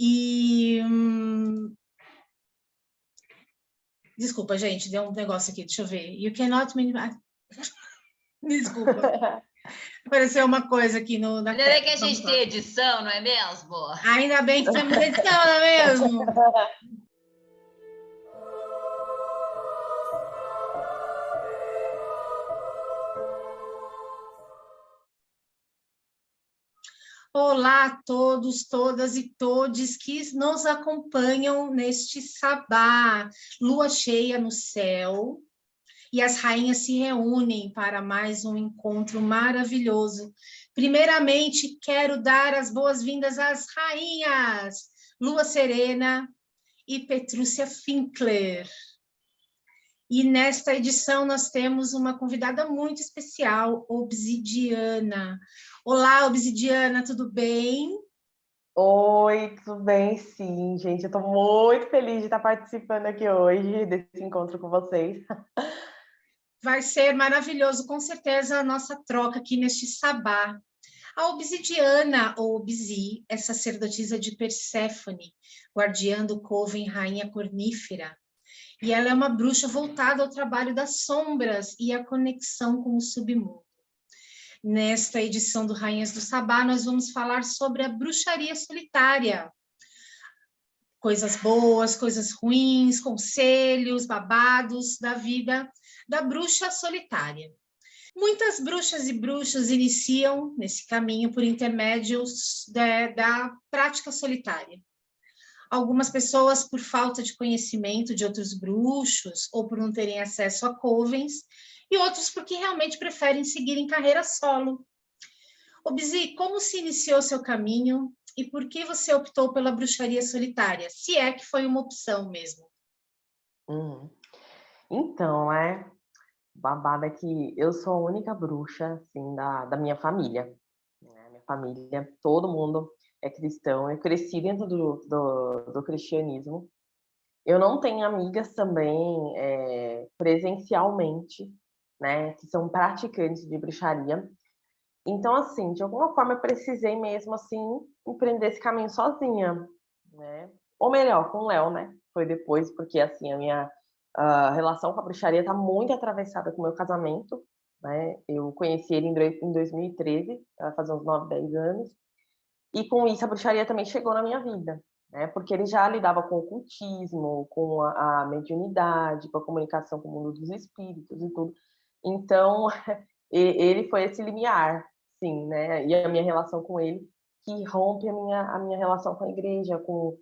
E... Desculpa, gente, deu um negócio aqui, deixa eu ver. You cannot minimize... Desculpa. Apareceu uma coisa aqui na Ainda tela. bem que a gente tem edição, não é mesmo? Ainda bem que temos edição, não é mesmo? Olá a todos, todas e todes que nos acompanham neste sabá, lua cheia no céu, e as rainhas se reúnem para mais um encontro maravilhoso. Primeiramente, quero dar as boas-vindas às rainhas, Lua Serena e Petrúcia Finkler. E nesta edição nós temos uma convidada muito especial, Obsidiana. Olá, Obsidiana, tudo bem? Oi, tudo bem? Sim, gente, eu estou muito feliz de estar participando aqui hoje desse encontro com vocês. Vai ser maravilhoso, com certeza, a nossa troca aqui neste sabá. A Obsidiana, ou Obsi, é sacerdotisa de Perséfone, guardiã do coven rainha cornífera. E ela é uma bruxa voltada ao trabalho das sombras e à conexão com o submundo. Nesta edição do Rainhas do Sabá, nós vamos falar sobre a bruxaria solitária. Coisas boas, coisas ruins, conselhos, babados da vida da bruxa solitária. Muitas bruxas e bruxos iniciam nesse caminho por intermédios da prática solitária. Algumas pessoas, por falta de conhecimento de outros bruxos ou por não terem acesso a covens, e outros porque realmente preferem seguir em carreira solo. Obsi, como se iniciou seu caminho e por que você optou pela bruxaria solitária, se é que foi uma opção mesmo? Então, babado é que eu sou a única bruxa, assim, da minha família. Minha família, todo mundo é cristão, eu cresci dentro do cristianismo. Eu não tenho amigas também presencialmente, né, que são praticantes de bruxaria. Então, assim, de alguma forma eu precisei mesmo, assim, empreender esse caminho sozinha, né? Ou melhor, com o Léo, né? Foi depois, porque, assim, a minha relação com a bruxaria está muito atravessada com o meu casamento, né? Eu conheci ele em 2013, vai fazer uns 9, 10 anos, e com isso a bruxaria também chegou na minha vida, né? Porque ele já lidava com o ocultismo, com a mediunidade, com a comunicação com o mundo dos espíritos e tudo. Então, ele foi esse limiar, sim, né? E a minha relação com ele que rompe a minha relação com a igreja, com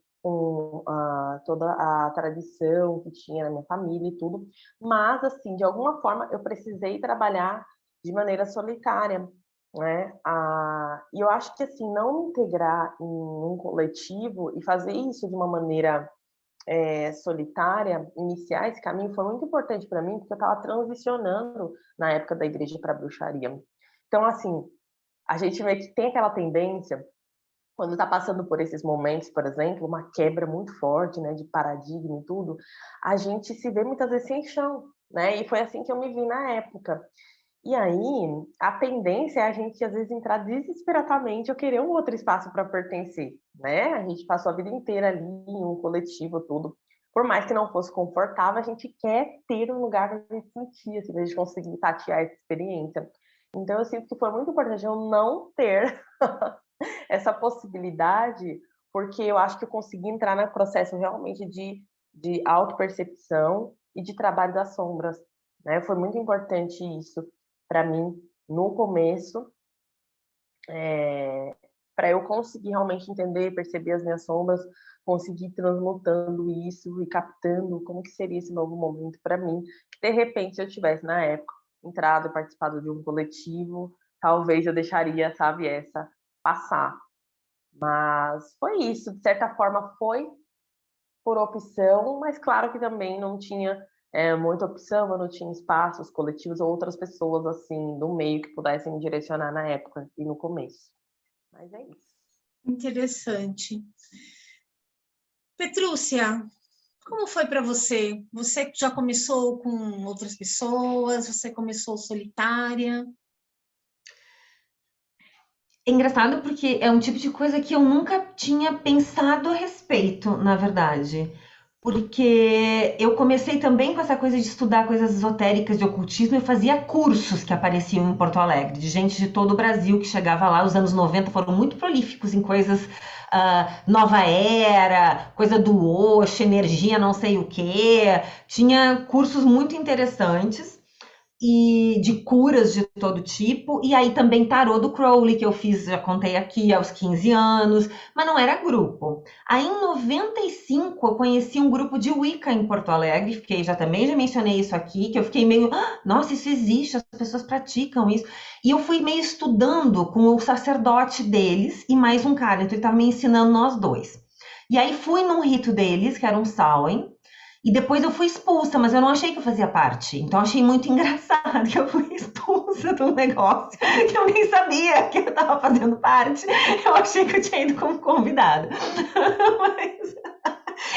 toda a tradição que tinha na minha família e tudo. Mas, assim, de alguma forma, eu precisei trabalhar de maneira solitária, né? E eu acho que, assim, não integrar em um coletivo e fazer isso de uma maneira solitária, iniciar esse caminho, foi muito importante para mim, porque eu estava transicionando na época da igreja para a bruxaria. Então, assim, a gente vê que tem aquela tendência, quando está passando por esses momentos, por exemplo, uma quebra muito forte, né, de paradigma e tudo, a gente se vê muitas vezes sem chão, né? E foi assim que eu me vi na época. E aí, a tendência é a gente, às vezes, entrar desesperadamente ou querer um outro espaço para pertencer, né? A gente passou a vida inteira ali em um coletivo, tudo. Por mais que não fosse confortável, a gente quer ter um lugar para a gente sentir, assim, para a gente conseguir tatear essa experiência. Então, eu sinto que foi muito importante eu não ter essa possibilidade, porque eu acho que eu consegui entrar no processo realmente de autopercepção e de trabalho das sombras, né? Foi muito importante isso para mim no começo, para eu conseguir realmente entender, perceber as minhas sombras, conseguir transmutando isso e captando como que seria esse novo momento para mim. De repente, se eu tivesse na época entrado e participado de um coletivo, talvez eu deixaria, sabe, essa passar. Mas foi isso, de certa forma foi por opção, mas claro que também não tinha muita opção, eu não tinha espaços coletivos ou outras pessoas assim do meio que pudessem me direcionar na época e no começo. Mas é isso. Interessante. Petrúcia, como foi para você? Você já começou com outras pessoas? Você começou solitária? É engraçado porque é um tipo de coisa que eu nunca tinha pensado a respeito, na verdade. Porque eu comecei também com essa coisa de estudar coisas esotéricas de ocultismo. Eu fazia cursos que apareciam em Porto Alegre, de gente de todo o Brasil que chegava lá. Os anos 90 foram muito prolíficos em coisas nova era, coisa do Osho, energia não sei o quê. Tinha cursos muito interessantes e de curas de todo tipo, e aí também tarô do Crowley, que eu fiz, já contei aqui, aos 15 anos, mas não era grupo. Aí em 95 eu conheci um grupo de Wicca em Porto Alegre, também já mencionei isso aqui, que eu fiquei meio, nossa, isso existe, as pessoas praticam isso. E eu fui meio estudando com o sacerdote deles e mais um cara, então ele estava me ensinando nós dois. E aí fui num rito deles, que era um Samhain, e depois eu fui expulsa, mas eu não achei que eu fazia parte. Então eu achei muito engraçado que eu fui expulsa de um negócio que eu nem sabia que eu estava fazendo parte. Eu achei que eu tinha ido como convidada. Mas...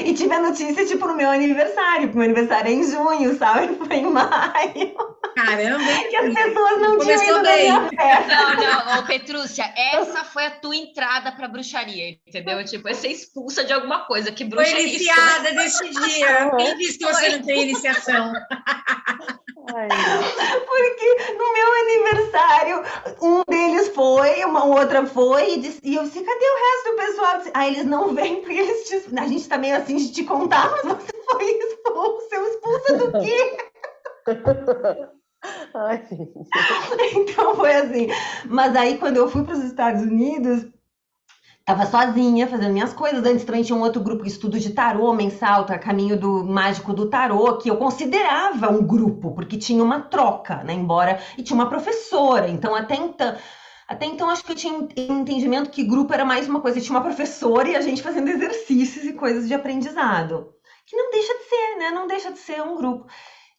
E tive a notícia, tipo, no meu aniversário, porque meu aniversário é em junho, sabe? Foi em maio. Caramba, hein? Que as pessoas não tinham Começou ido na bem. minha festa. Não, ô Petrúcia, essa foi a tua entrada pra bruxaria, entendeu? Tipo, é ser expulsa de alguma coisa, que Foi bruxa é isso, né? iniciada nesse dia. Quem disse que você não tem iniciação? Ai, Porque no meu aniversário, um deles foi, uma outra foi, e eu disse, cadê o resto do pessoal? Ah, eles não vêm, porque a gente tá meio assim de te contar, mas você foi expulsa. Eu expulsa do quê? ai. Então foi assim. Mas aí, quando eu fui para os Estados Unidos, tava sozinha fazendo minhas coisas. Antes também tinha um outro grupo de estudo de tarô mensal, tá? Caminho do Mágico do Tarô, que eu considerava um grupo, porque tinha uma troca, né? Embora. E tinha uma professora. Então, até então, acho que eu tinha entendimento que grupo era mais uma coisa. Tinha uma professora e a gente fazendo exercícios e coisas de aprendizado. Que não deixa de ser, né? Não deixa de ser um grupo.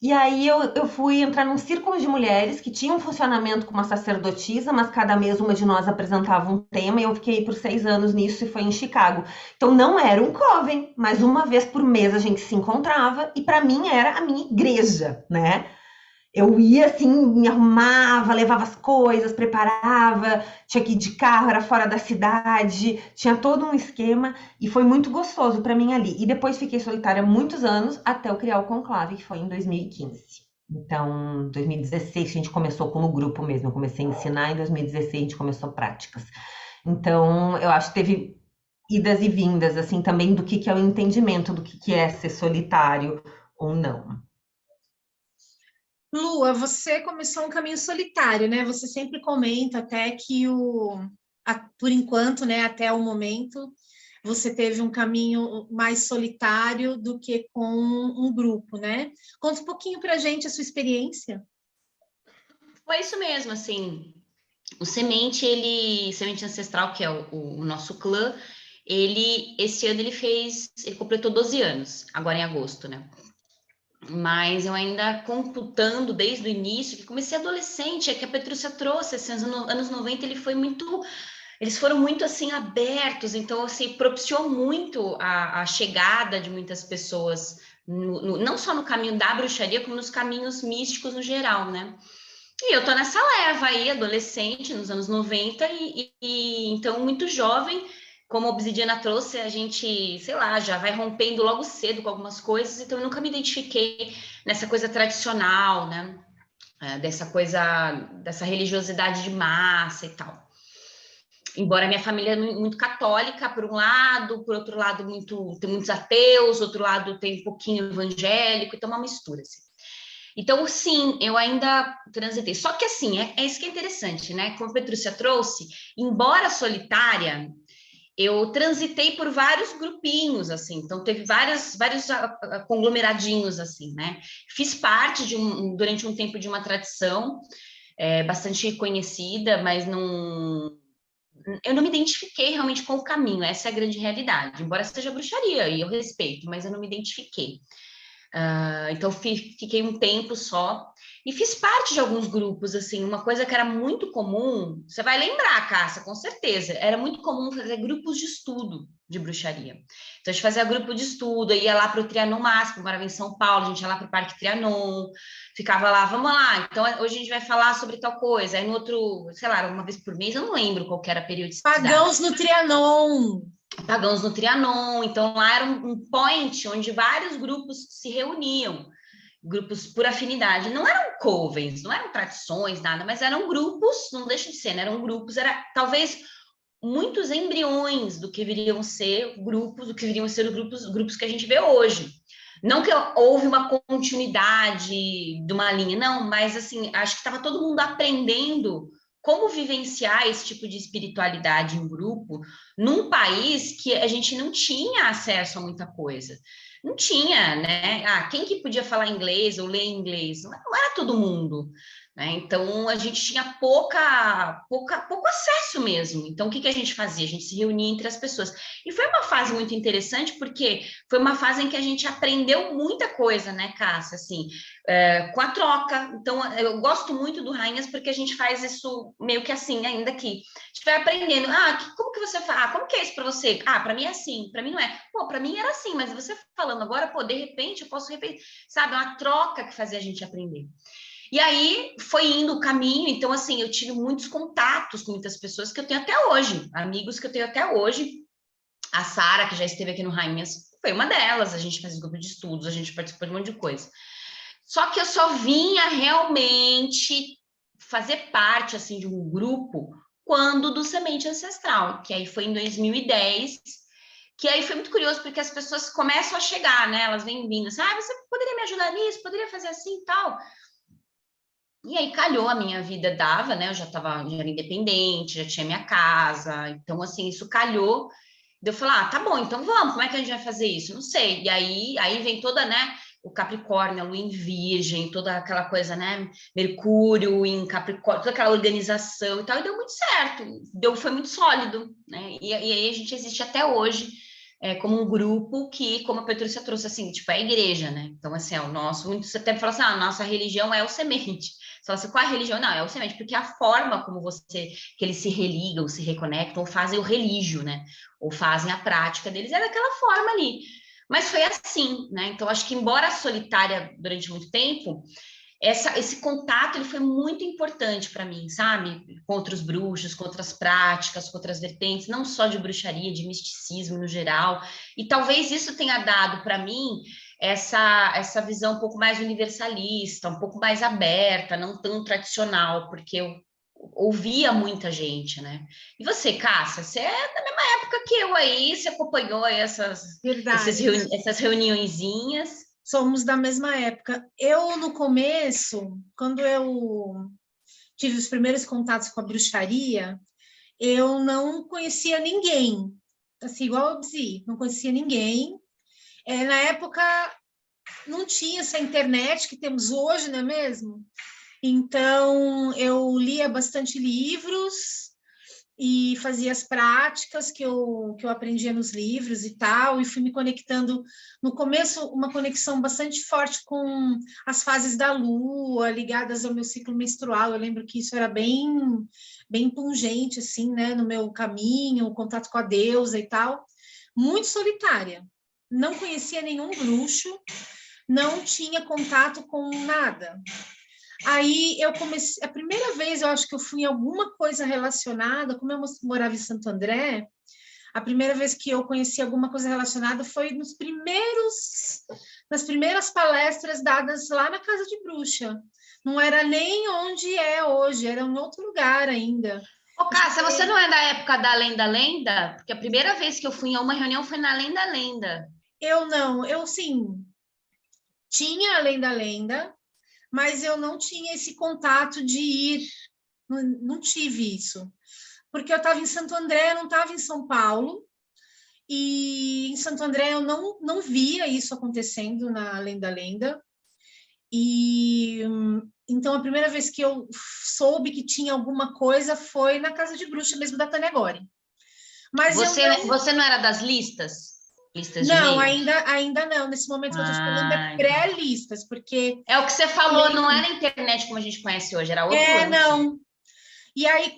E aí eu fui entrar num círculo de mulheres que tinha um funcionamento com uma sacerdotisa, mas cada mês uma de nós apresentava um tema, e eu fiquei por 6 anos nisso e foi em Chicago. Então não era um coven, mas uma vez por mês a gente se encontrava, e para mim era a minha igreja, né? Eu ia assim, me arrumava, levava as coisas, preparava, tinha que ir de carro, era fora da cidade, tinha todo um esquema e foi muito gostoso para mim ali. E depois fiquei solitária muitos anos até eu criar o Conclave, que foi em 2015. Então, 2016 a gente começou como grupo mesmo, eu comecei a ensinar, em 2016 a gente começou práticas. Então, eu acho que teve idas e vindas, assim, também do que é o entendimento do que é ser solitário ou não. Lua, você começou um caminho solitário, né? Você sempre comenta até que por enquanto, né, até o momento, você teve um caminho mais solitário do que com um grupo, né? Conta um pouquinho para a gente a sua experiência. Foi isso mesmo, assim. O Semente Ancestral, que é o nosso clã, esse ano ele completou 12 anos, agora em agosto, né? Mas eu ainda computando desde o início, que comecei adolescente, é que a Petrúcia trouxe, assim, anos 90 eles foram muito, assim, abertos, então, assim, propiciou muito a chegada de muitas pessoas, não só no caminho da bruxaria, como nos caminhos místicos no geral, né? E eu tô nessa leva aí, adolescente, nos anos 90, então muito jovem, como a Obsidiana trouxe, a gente, sei lá, já vai rompendo logo cedo com algumas coisas, então eu nunca me identifiquei nessa coisa tradicional, né? Dessa religiosidade de massa e tal. Embora minha família é muito católica, por um lado, por outro lado, tem muitos ateus, outro lado tem um pouquinho evangélico, então é uma mistura, assim. Então, sim, eu ainda transitei. Só que, assim, é isso que é interessante, né? Como a Petrúcia trouxe, embora solitária, eu transitei por vários grupinhos, assim. Então, teve vários conglomeradinhos, assim, né? Fiz parte durante um tempo de uma tradição bastante conhecida, mas eu não me identifiquei realmente com o caminho. Essa é a grande realidade. Embora seja bruxaria, e eu respeito, mas eu não me identifiquei. Então, fiquei um tempo só e fiz parte de alguns grupos, assim, uma coisa que era muito comum, você vai lembrar, Cássia, com certeza, era muito comum fazer grupos de estudo de bruxaria. Então, a gente fazia grupo de estudo, ia lá para o Trianon Máximo, morava em São Paulo, a gente ia lá para o Parque Trianon, ficava lá, vamos lá, então hoje a gente vai falar sobre tal coisa, aí no outro, sei lá, uma vez por mês, eu não lembro qual que era a periodicidade. Pagãos no Trianon. Pagãos no Trianon, então lá era um point onde vários grupos se reuniam, grupos por afinidade, não eram covens, não eram tradições, nada, mas eram grupos, não deixa de ser, né? Eram grupos, era talvez muitos embriões do que viriam ser grupos, do que viriam ser os grupos que a gente vê hoje. Não que houve uma continuidade de uma linha, não, mas assim, acho que estava todo mundo aprendendo como vivenciar esse tipo de espiritualidade em grupo num país que a gente não tinha acesso a muita coisa. Não tinha, né? Quem que podia falar inglês ou ler inglês? Não era todo mundo, né? Então, a gente tinha pouco acesso mesmo. Então, o que a gente fazia? A gente se reunia entre as pessoas. E foi uma fase muito interessante, porque foi uma fase em que a gente aprendeu muita coisa, né, Cássia? Assim, com a troca. Então, eu gosto muito do Rainhas, porque a gente faz isso meio que assim, ainda aqui. A gente vai aprendendo. Como que você faz? Como que é isso para você? Para mim é assim, para mim não é. Pô, para mim era assim, mas você falando agora, pô, de repente eu posso repetir. Sabe, é uma troca que fazia a gente aprender. E aí foi indo o caminho, então assim, eu tive muitos contatos com muitas pessoas que eu tenho até hoje, amigos que eu tenho até hoje. A Sara, que já esteve aqui no Rainhas, foi uma delas, a gente fez grupo de estudos, a gente participou de um monte de coisa. Só que eu só vinha realmente fazer parte, assim, de um grupo quando do Semente Ancestral, que aí foi em 2010, que aí foi muito curioso, porque as pessoas começam a chegar, né? Elas vêm vindo assim, você poderia me ajudar nisso? Poderia fazer assim e tal? E aí calhou, a minha vida dava, né? Eu já era independente, já tinha minha casa, então assim, isso calhou. Eu falei, tá bom, então vamos, como é que a gente vai fazer isso? Não sei. E aí vem toda, né, o Capricórnio, a Lua em Virgem, toda aquela coisa, né, Mercúrio em Capricórnio, toda aquela organização e tal, e deu muito certo, foi muito sólido, né? E aí a gente existe até hoje, como um grupo que, como a Petrúcia trouxe, assim, tipo, é a igreja, né? Então, assim, o nosso, muitos até falam assim, a nossa religião é o Semente. Você fala assim, qual é a religião? Não, é o Semente, porque a forma como que eles se religam, se reconectam, ou fazem o religio, né? Ou fazem a prática deles, é daquela forma ali. Mas foi assim, né? Então, acho que, embora solitária durante muito tempo, esse contato ele foi muito importante para mim, sabe? Com outros bruxos, com outras práticas, com outras vertentes, não só de bruxaria, de misticismo no geral. E talvez isso tenha dado para mim essa visão um pouco mais universalista, um pouco mais aberta, não tão tradicional, porque eu ouvia muita gente, né? E você, Cássia, você é da mesma época que eu aí, você acompanhou essas reuniõezinhas? Somos da mesma época. Eu, no começo, quando eu tive os primeiros contatos com a bruxaria, eu não conhecia ninguém, assim, igual a Bzi, não conhecia ninguém. Na época, não tinha essa internet que temos hoje, não é mesmo? Então, eu lia bastante livros e fazia as práticas que eu aprendia nos livros e tal, e fui me conectando, no começo, uma conexão bastante forte com as fases da lua, ligadas ao meu ciclo menstrual. Eu lembro que isso era bem pungente, assim, né, no meu caminho, o contato com a deusa e tal. Muito solitária. Não conhecia nenhum bruxo, não tinha contato com nada. Aí eu comecei, a primeira vez eu acho que eu fui em alguma coisa relacionada, como eu morava em Santo André, a primeira vez que eu conheci alguma coisa relacionada foi nas primeiras palestras dadas lá na Casa de Bruxa. Não era nem onde é hoje, era em outro lugar ainda. Ô, Cássia, você não é da época da Além da Lenda? Porque a primeira vez que eu fui em uma reunião foi na Além da Lenda. Eu não, eu sim, tinha Além da Lenda, mas eu não tinha esse contato de ir, não tive isso, porque eu estava em Santo André, eu não estava em São Paulo, e em Santo André eu não via isso acontecendo na Além da Lenda, e então a primeira vez que eu soube que tinha alguma coisa foi na Casa de Bruxa mesmo da Tânia Gori. Mas você não era das listas? listas de Não, e-mail? ainda não. Nesse momento que eu estou te falando é Então. pré-listas, porque... É o que você falou, não era a internet como a gente conhece hoje, era outro lance. Não. E aí,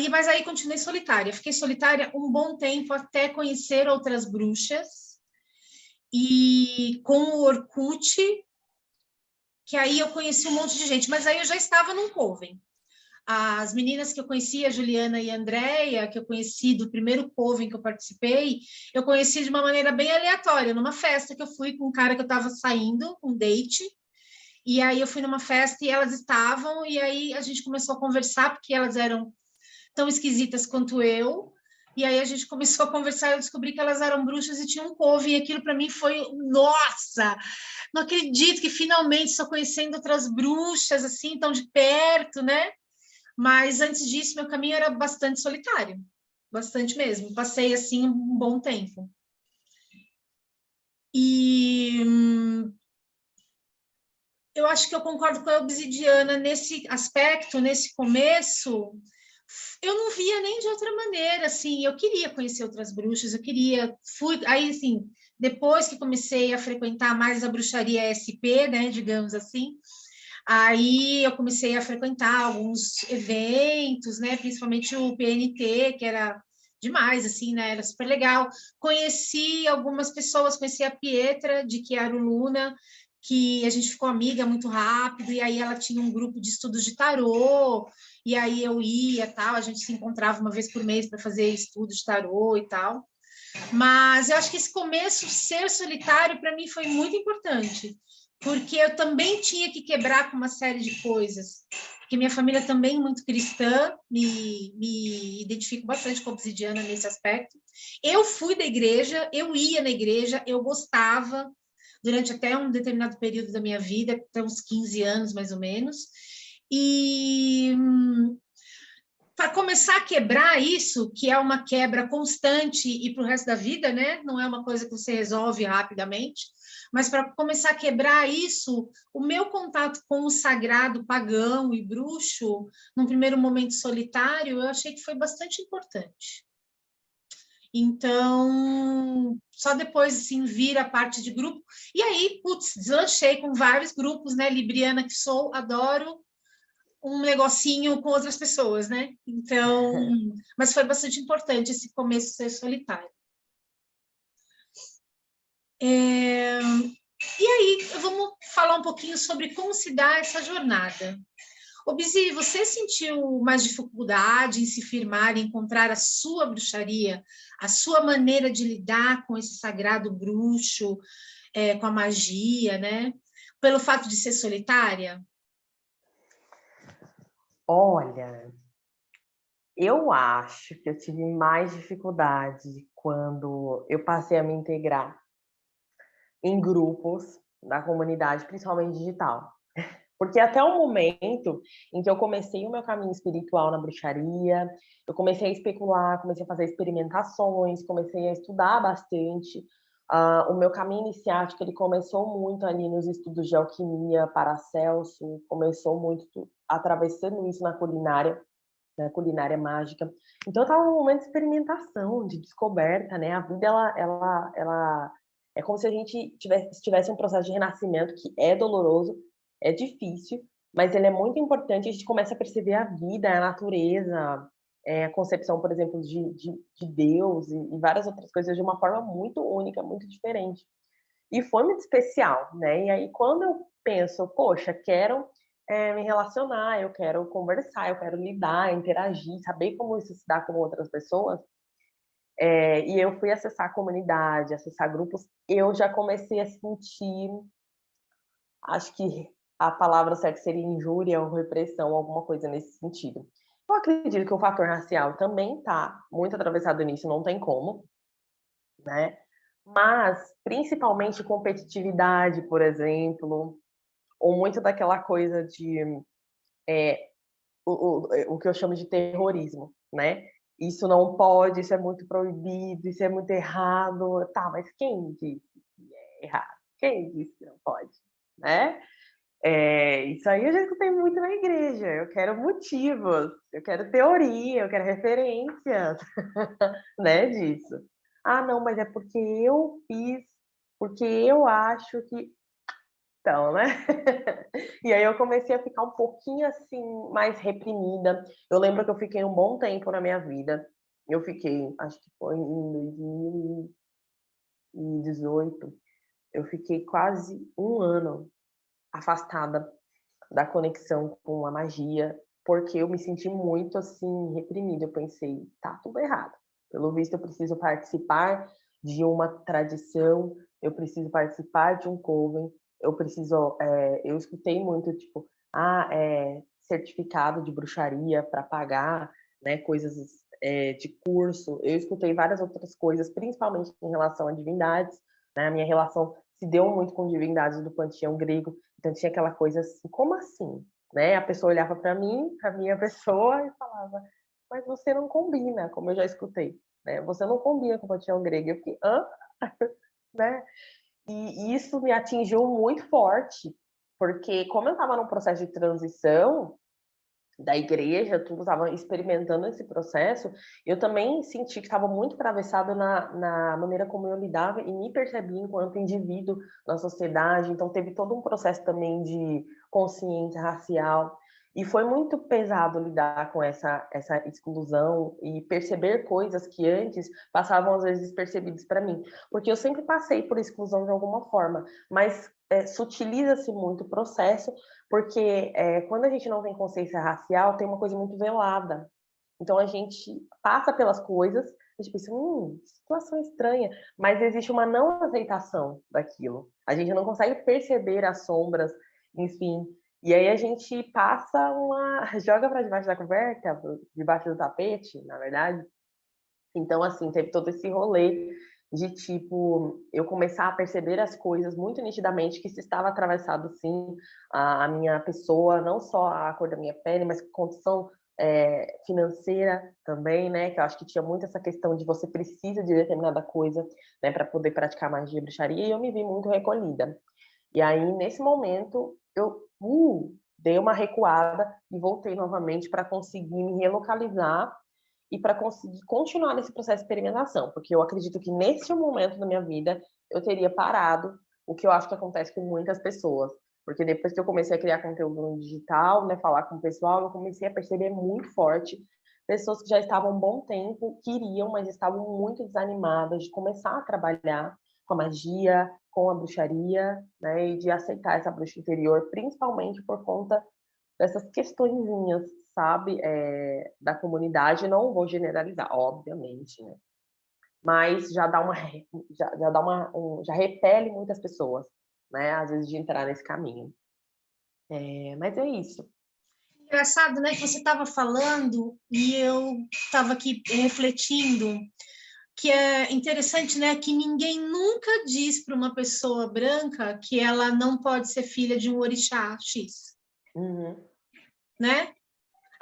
mas aí continuei solitária. Fiquei solitária um bom tempo até conhecer outras bruxas. E com o Orkut, que aí eu conheci um monte de gente. Mas aí eu já estava num coven. As meninas que eu conheci, a Juliana e a Andréia, que eu conheci do primeiro coven que eu participei, eu conheci de uma maneira bem aleatória, numa festa que eu fui com um cara que eu estava saindo, um date. E aí eu fui numa festa e elas estavam, e aí a gente começou a conversar, porque elas eram tão esquisitas quanto eu. E aí a gente começou a conversar e eu descobri que elas eram bruxas e tinham um coven, e aquilo para mim foi, nossa, não acredito que finalmente estou conhecendo outras bruxas, assim, tão de perto, né? Mas antes disso, meu caminho era bastante solitário, bastante mesmo. Passei, assim, um bom tempo. E eu acho que eu concordo com a Obsidiana nesse aspecto, nesse começo. Eu não via nem de outra maneira, assim, eu queria conhecer outras bruxas, aí, assim, depois que comecei a frequentar mais a bruxaria SP, né, digamos assim, aí eu comecei a frequentar alguns eventos, né, principalmente o PNT, que era demais, assim, né, era super legal. Conheci algumas pessoas, conheci a Pietra, de Chiaro Luna, que a gente ficou amiga muito rápido, e aí ela tinha um grupo de estudos de tarô, e aí eu ia, tal, a gente se encontrava uma vez por mês para fazer estudos de tarô e tal. Mas eu acho que esse começo, ser solitário, para mim foi muito importante, porque eu também tinha que quebrar com uma série de coisas, porque minha família também é muito cristã, me identifico bastante com a Obsidiana nesse aspecto. Eu fui da igreja, eu ia na igreja, eu gostava, durante até um determinado período da minha vida, até uns 15 anos mais ou menos, e para começar a quebrar isso, que é uma quebra constante e para o resto da vida, né? Não é uma coisa que você resolve rapidamente, mas para começar a quebrar isso, o meu contato com o sagrado pagão e bruxo, num primeiro momento solitário, eu achei que foi bastante importante. Então, só depois, assim, vir a parte de grupo. E aí, putz, deslanchei com vários grupos, né? Libriana que sou, adoro um negocinho com outras pessoas, né? Então, mas foi bastante importante esse começo ser solitário. E aí, vamos falar um pouquinho sobre como se dá essa jornada. Ô, Bizi, você sentiu mais dificuldade em se firmar, em encontrar a sua bruxaria, a sua maneira de lidar com esse sagrado bruxo, com a magia, né? Pelo fato de ser solitária? Olha, eu acho que eu tive mais dificuldade quando eu passei a me integrar em grupos da comunidade, principalmente digital. Porque até o momento em que eu comecei o meu caminho espiritual na bruxaria, eu comecei a especular, comecei a fazer experimentações, comecei a estudar bastante. O meu caminho iniciático, ele começou muito ali nos estudos de alquimia, Paracelso, começou muito atravessando isso na culinária mágica. Então, eu estava num momento de experimentação, de descoberta, né? A vida, ela é como se a gente tivesse um processo de renascimento que é doloroso, é difícil, mas ele é muito importante. A gente começa a perceber a vida, a natureza, a concepção, por exemplo, de Deus e várias outras coisas de uma forma muito única, muito diferente. E foi muito especial, né? E aí, quando eu penso, poxa, quero me relacionar, eu quero conversar, eu quero lidar, interagir, saber como isso se dá com outras pessoas, e eu fui acessar a comunidade, acessar grupos, eu já comecei a sentir, acho que a palavra certa seria injúria ou repressão, alguma coisa nesse sentido. Eu acredito que o fator racial também está muito atravessado nisso, não tem como, né? Mas, principalmente competitividade, por exemplo, ou muito daquela coisa de o que eu chamo de terrorismo, né? Isso não pode, isso é muito proibido, isso é muito errado. Tá, mas quem disse que é errado? Quem disse que não pode, né? Isso aí eu já escutei muito na igreja. Eu quero motivos, eu quero teoria, eu quero referências, né, disso. Ah, não, mas é porque eu fiz, porque eu acho que. Então, né? E aí eu comecei a ficar um pouquinho assim, mais reprimida. Eu lembro que eu fiquei um bom tempo na minha vida. Eu fiquei, acho que foi em 2018, eu fiquei quase um ano afastada da conexão com a magia, porque eu me senti muito assim reprimida. Eu pensei, tá tudo errado. Pelo visto, eu preciso participar de uma tradição, eu preciso participar de um coven, eu preciso. Eu escutei muito tipo, certificado de bruxaria para pagar, né, coisas de curso. Eu escutei várias outras coisas, principalmente em relação a divindades. Né? A minha relação se deu muito com divindades do panteão grego. Então tinha aquela coisa assim, como assim? Né? A pessoa olhava para mim, para minha pessoa, e falava, mas você não combina, como eu já escutei. Né? Você não combina com o panteão grego. Eu fiquei, hã? Né? E isso me atingiu muito forte, porque como eu estava num processo de transição da igreja, tudo estava experimentando esse processo, eu também senti que estava muito atravessado na maneira como eu lidava e me percebia enquanto indivíduo na sociedade. Então teve todo um processo também de consciência racial, e foi muito pesado lidar com essa exclusão e perceber coisas que antes passavam às vezes despercebidas para mim, porque eu sempre passei por exclusão de alguma forma, mas sutiliza-se muito o processo, porque quando a gente não tem consciência racial, tem uma coisa muito velada. Então a gente passa pelas coisas, a gente pensa, situação estranha, mas existe uma não aceitação daquilo. A gente não consegue perceber as sombras, enfim. E aí a gente passa joga para debaixo da coberta, debaixo do tapete, na verdade. Então, assim, teve todo esse rolê de, tipo, eu começar a perceber as coisas muito nitidamente, que se estava atravessado, sim, a minha pessoa, não só a cor da minha pele, mas condição financeira também, né? Que eu acho que tinha muito essa questão de você precisa de determinada coisa, né, para poder praticar magia e bruxaria, e eu me vi muito recolhida. E aí, nesse momento, eu dei uma recuada e voltei novamente para conseguir me relocalizar e para conseguir continuar nesse processo de experimentação, porque eu acredito que nesse momento da minha vida eu teria parado, o que eu acho que acontece com muitas pessoas, porque depois que eu comecei a criar conteúdo no digital, né, falar com o pessoal, eu comecei a perceber muito forte pessoas que já estavam um bom tempo, queriam, mas estavam muito desanimadas de começar a trabalhar com a magia, com a bruxaria, né, e de aceitar essa bruxa interior, principalmente por conta dessas questõezinhas, sabe, da comunidade. Não vou generalizar, obviamente, né? Mas já dá já repele muitas pessoas, né? Às vezes de entrar nesse caminho. Mas é isso. Engraçado, né, que você estava falando e eu estava aqui refletindo que é interessante, né, que ninguém nunca diz para uma pessoa branca que ela não pode ser filha de um orixá X, né?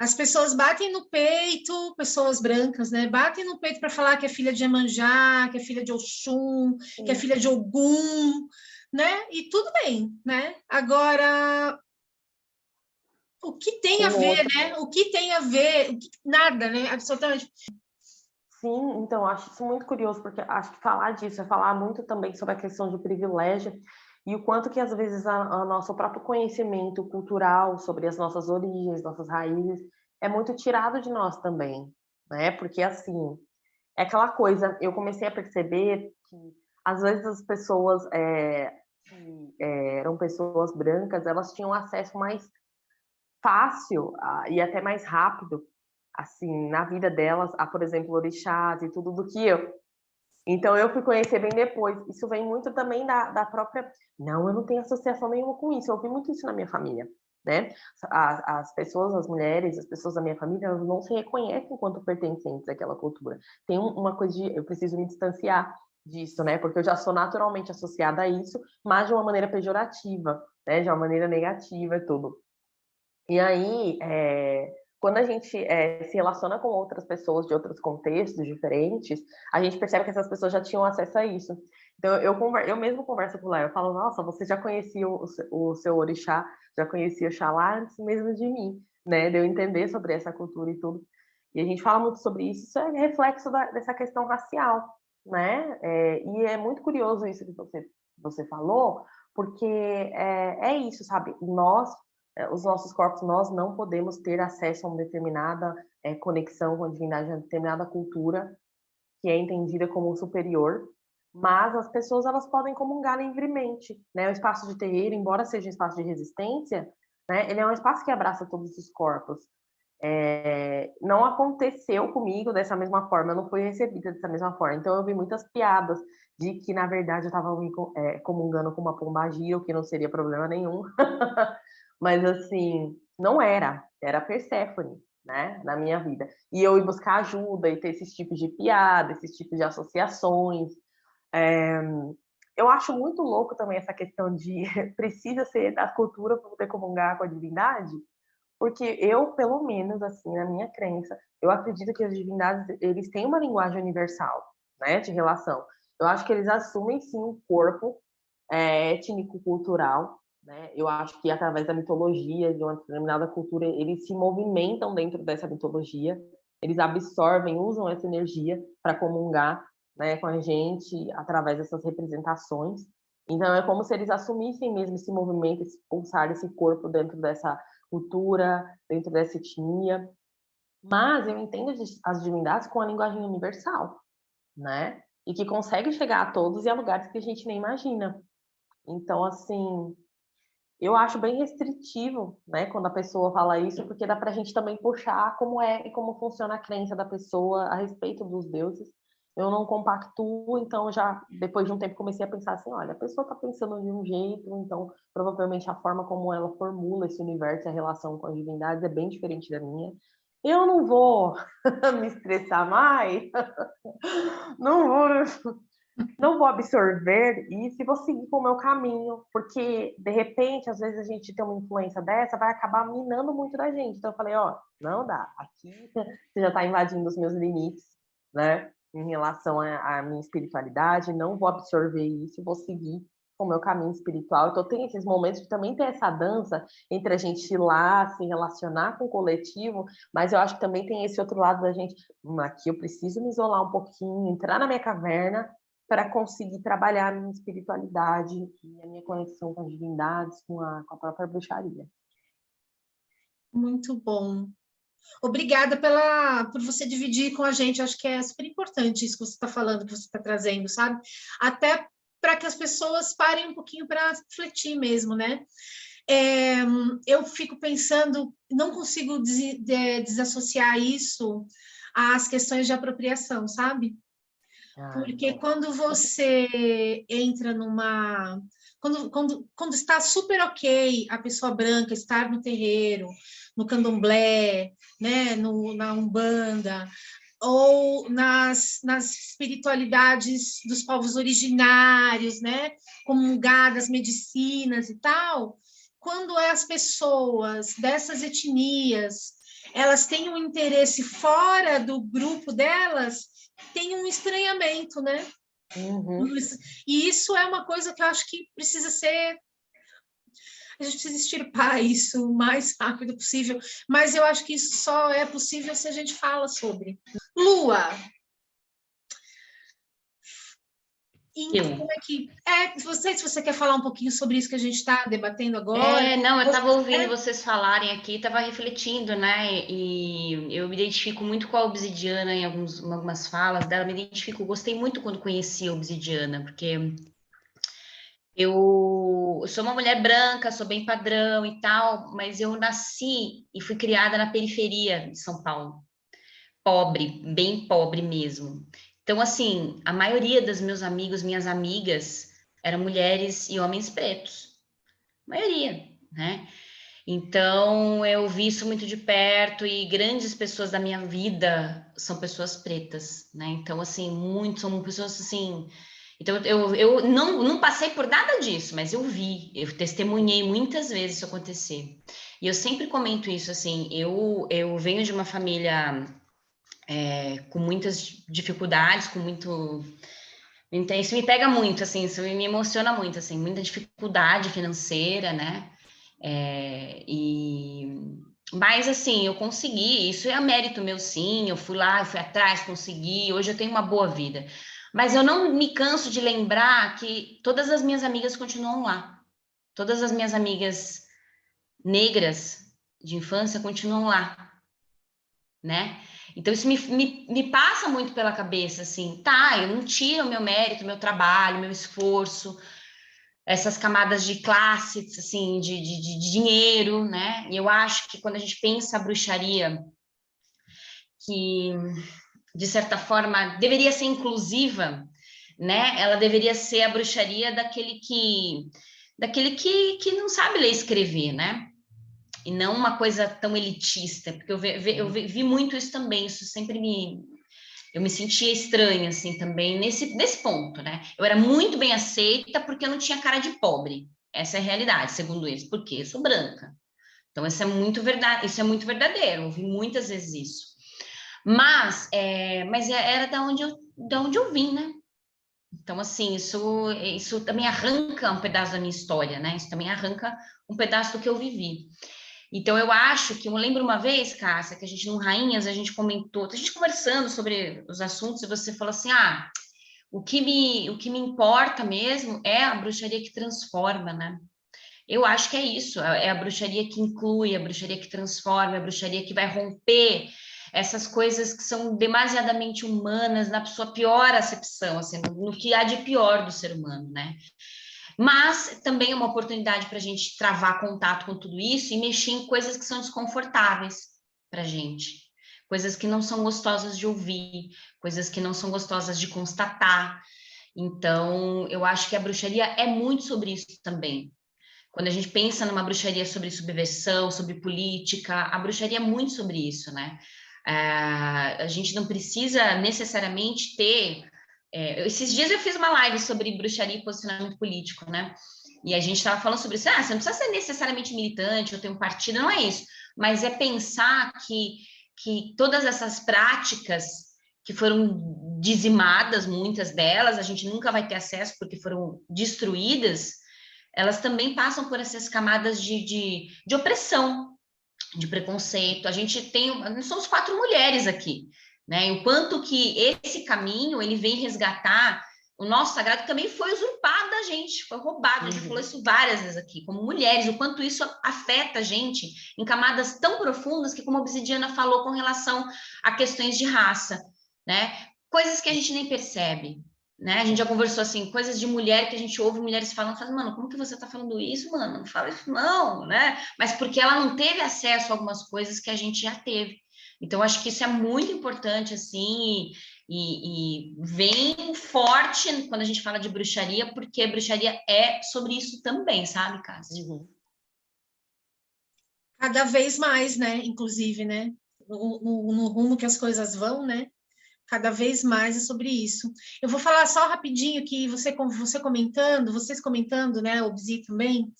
As pessoas batem no peito, pessoas brancas, né? Batem no peito para falar que é filha de Iemanjá, que é filha de Oxum, que é filha de Ogum, né? E tudo bem, né? Agora, o que tem a ver, né? O que tem a ver? Nada, né? Absolutamente. Sim, então, acho isso muito curioso, porque acho que falar disso é falar muito também sobre a questão de privilégio e o quanto que, às vezes, a nosso próprio conhecimento cultural sobre as nossas origens, nossas raízes, é muito tirado de nós também, né? Porque, assim, é aquela coisa, eu comecei a perceber que, às vezes, as pessoas que eram pessoas brancas, elas tinham acesso mais fácil e até mais rápido, assim, na vida delas, a, por exemplo, orixás e tudo, do que eu. Então, eu fui conhecer bem depois. Isso vem muito também da própria... Não, eu não tenho associação nenhuma com isso. Eu ouvi muito isso na minha família, né? As pessoas, as mulheres, as pessoas da minha família, elas não se reconhecem enquanto pertencentes àquela cultura. Tem uma coisa de... Eu preciso me distanciar disso, né? Porque eu já sou naturalmente associada a isso, mas de uma maneira pejorativa, né? De uma maneira negativa e tudo. E aí, quando a gente se relaciona com outras pessoas de outros contextos diferentes, a gente percebe que essas pessoas já tinham acesso a isso. Então, eu mesmo converso com o Léo, eu falo, nossa, você já conhecia o seu orixá, já conhecia o Xalá antes mesmo de mim, né? De eu entender sobre essa cultura e tudo. E a gente fala muito sobre isso, isso é reflexo dessa questão racial, né? E é muito curioso isso que você falou, porque é isso, sabe? Os nossos corpos, nós não podemos ter acesso a uma determinada conexão com a divindade, a uma determinada cultura que é entendida como superior, mas as pessoas elas podem comungar livremente, né? O espaço de terreiro, embora seja um espaço de resistência, né? Ele é um espaço que abraça todos os corpos. Não aconteceu comigo dessa mesma forma, eu não fui recebida dessa mesma forma. Então eu vi muitas piadas de que na verdade eu estava comungando com uma pombagira, o que não seria problema nenhum. Mas assim, não era Perséfone, né, na minha vida. E eu ir buscar ajuda e ter esses tipos de piada, esses tipos de associações. Eu acho muito louco também essa questão de precisa ser da cultura para poder comungar com a divindade, porque eu, pelo menos, assim, na minha crença, eu acredito que as divindades, eles têm uma linguagem universal, né, de relação. Eu acho que eles assumem, sim, um corpo étnico-cultural, né? Eu acho que através da mitologia de uma determinada cultura, eles se movimentam dentro dessa mitologia, eles absorvem, usam essa energia para comungar, né, com a gente através dessas representações. Então é como se eles assumissem mesmo esse movimento, esse pulsar, esse corpo dentro dessa cultura, dentro dessa etnia. Mas eu entendo as divindades com a linguagem universal, né? E que consegue chegar a todos e a lugares que a gente nem imagina. Então, assim, eu acho bem restritivo, né, quando a pessoa fala isso, porque dá pra gente também puxar como é e como funciona a crença da pessoa a respeito dos deuses. Eu não compactuo, então já depois de um tempo comecei a pensar assim, olha, a pessoa tá pensando de um jeito, então provavelmente a forma como ela formula esse universo e a relação com as divindades é bem diferente da minha. Eu não vou me estressar mais, não vou absorver isso e vou seguir com o meu caminho, porque de repente, às vezes a gente tem uma influência dessa, vai acabar minando muito da gente. Então eu falei, ó, não dá, aqui você já está invadindo os meus limites, né, em relação à minha espiritualidade, não vou absorver isso, vou seguir com o meu caminho espiritual. Então tem esses momentos de também ter essa dança entre a gente ir lá, se relacionar com o coletivo, mas eu acho que também tem esse outro lado da gente, aqui eu preciso me isolar um pouquinho, entrar na minha caverna, para conseguir trabalhar a minha espiritualidade e a minha conexão com as divindades, com a própria bruxaria. Muito bom. Obrigada por você dividir com a gente. Acho que é super importante isso que você está falando, que você está trazendo, sabe? Até para que as pessoas parem um pouquinho para refletir mesmo, né? Eu fico pensando, não consigo desassociar isso às questões de apropriação, sabe? Porque quando você entra numa... Quando está super ok a pessoa branca estar no terreiro, no candomblé, né, na Umbanda, ou nas espiritualidades dos povos originários, né, comungadas, medicinas e tal, quando as pessoas dessas etnias elas têm um interesse fora do grupo delas, tem um estranhamento, né? Uhum. E isso é uma coisa que eu acho que precisa ser... A gente precisa extirpar isso o mais rápido possível, mas eu acho que isso só é possível se a gente fala sobre. Lua, como é que... não sei se você quer falar um pouquinho sobre isso que a gente está debatendo agora. Não, eu estava ouvindo vocês falarem aqui, estava refletindo, né? E eu me identifico muito com a Obsidiana em algumas falas dela, me identifico, gostei muito quando conheci a Obsidiana, porque eu sou uma mulher branca, sou bem padrão e tal, mas eu nasci e fui criada na periferia de São Paulo, pobre, bem pobre mesmo. Então, assim, a maioria dos meus amigos, minhas amigas, eram mulheres e homens pretos. Maioria, né? Então, eu vi isso muito de perto e grandes pessoas da minha vida são pessoas pretas, né? Então, assim, são pessoas assim... Então, eu não passei por nada disso, mas eu vi, eu testemunhei muitas vezes isso acontecer. E eu sempre comento isso, assim, eu venho de uma família com muitas dificuldades, com muito... Então, isso me pega muito, assim, isso me emociona muito, assim, muita dificuldade financeira, né? Mas, assim, eu consegui, isso é mérito meu, sim, eu fui lá, eu fui atrás, consegui, hoje eu tenho uma boa vida. Mas eu não me canso de lembrar que todas as minhas amigas continuam lá. Todas as minhas amigas negras de infância continuam lá, né? Então, isso me passa muito pela cabeça, assim, tá, eu não tiro o meu mérito, meu trabalho, meu esforço, essas camadas de classes, assim, de dinheiro, né? E eu acho que quando a gente pensa a bruxaria, que, de certa forma, deveria ser inclusiva, né? Ela deveria ser a bruxaria daquele que não sabe ler e escrever, né? E não uma coisa tão elitista, porque eu vi muito isso também, isso sempre eu me sentia estranha, assim, também, nesse ponto, né? Eu era muito bem aceita porque eu não tinha cara de pobre. Essa é a realidade, segundo eles, porque eu sou branca. Então, isso é muito verdade, isso é muito verdadeiro, eu ouvi muitas vezes isso. Mas era da onde eu vim, né? Então, assim, isso também arranca um pedaço da minha história, né? Isso também arranca um pedaço do que eu vivi. Então, eu acho que, eu lembro uma vez, Cássia, que a gente, no Rainhas, a gente comentou, a gente conversando sobre os assuntos, e você falou assim, o que me importa mesmo é a bruxaria que transforma, né? Eu acho que é isso, é a bruxaria que inclui, a bruxaria que transforma, a bruxaria que vai romper essas coisas que são demasiadamente humanas na sua pior acepção, assim, no que há de pior do ser humano, né? Mas também é uma oportunidade para a gente travar contato com tudo isso e mexer em coisas que são desconfortáveis para a gente. Coisas que não são gostosas de ouvir, coisas que não são gostosas de constatar. Então, eu acho que a bruxaria é muito sobre isso também. Quando a gente pensa numa bruxaria sobre subversão, sobre política, a bruxaria é muito sobre isso, né? A gente não precisa necessariamente ter esses dias eu fiz uma live sobre bruxaria e posicionamento político, né? E a gente estava falando sobre isso. Você não precisa ser necessariamente militante ou ter um partido, não é isso. Mas é pensar que todas essas práticas que foram dizimadas, muitas delas, a gente nunca vai ter acesso porque foram destruídas, elas também passam por essas camadas de opressão, de preconceito. Nós somos 4 mulheres aqui, né? E o quanto que esse caminho ele vem resgatar o nosso sagrado, que também foi usurpado da gente, foi roubado. A gente falou isso várias vezes aqui, como mulheres, o quanto isso afeta a gente em camadas tão profundas que, como a Obsidiana falou, com relação a questões de raça, né? Coisas que a gente nem percebe. Né? A gente já conversou assim, coisas de mulher que a gente ouve mulheres falando, mano, como que você tá falando isso, mano? Não fala isso não, né? Mas porque ela não teve acesso a algumas coisas que a gente já teve. Então, acho que isso é muito importante, assim, e vem forte quando a gente fala de bruxaria, porque a bruxaria é sobre isso também, sabe, Cássia? Cada vez mais, né? Inclusive, né? No rumo que as coisas vão, né? Cada vez mais é sobre isso. Eu vou falar só rapidinho que vocês comentando, né? O Bzi também.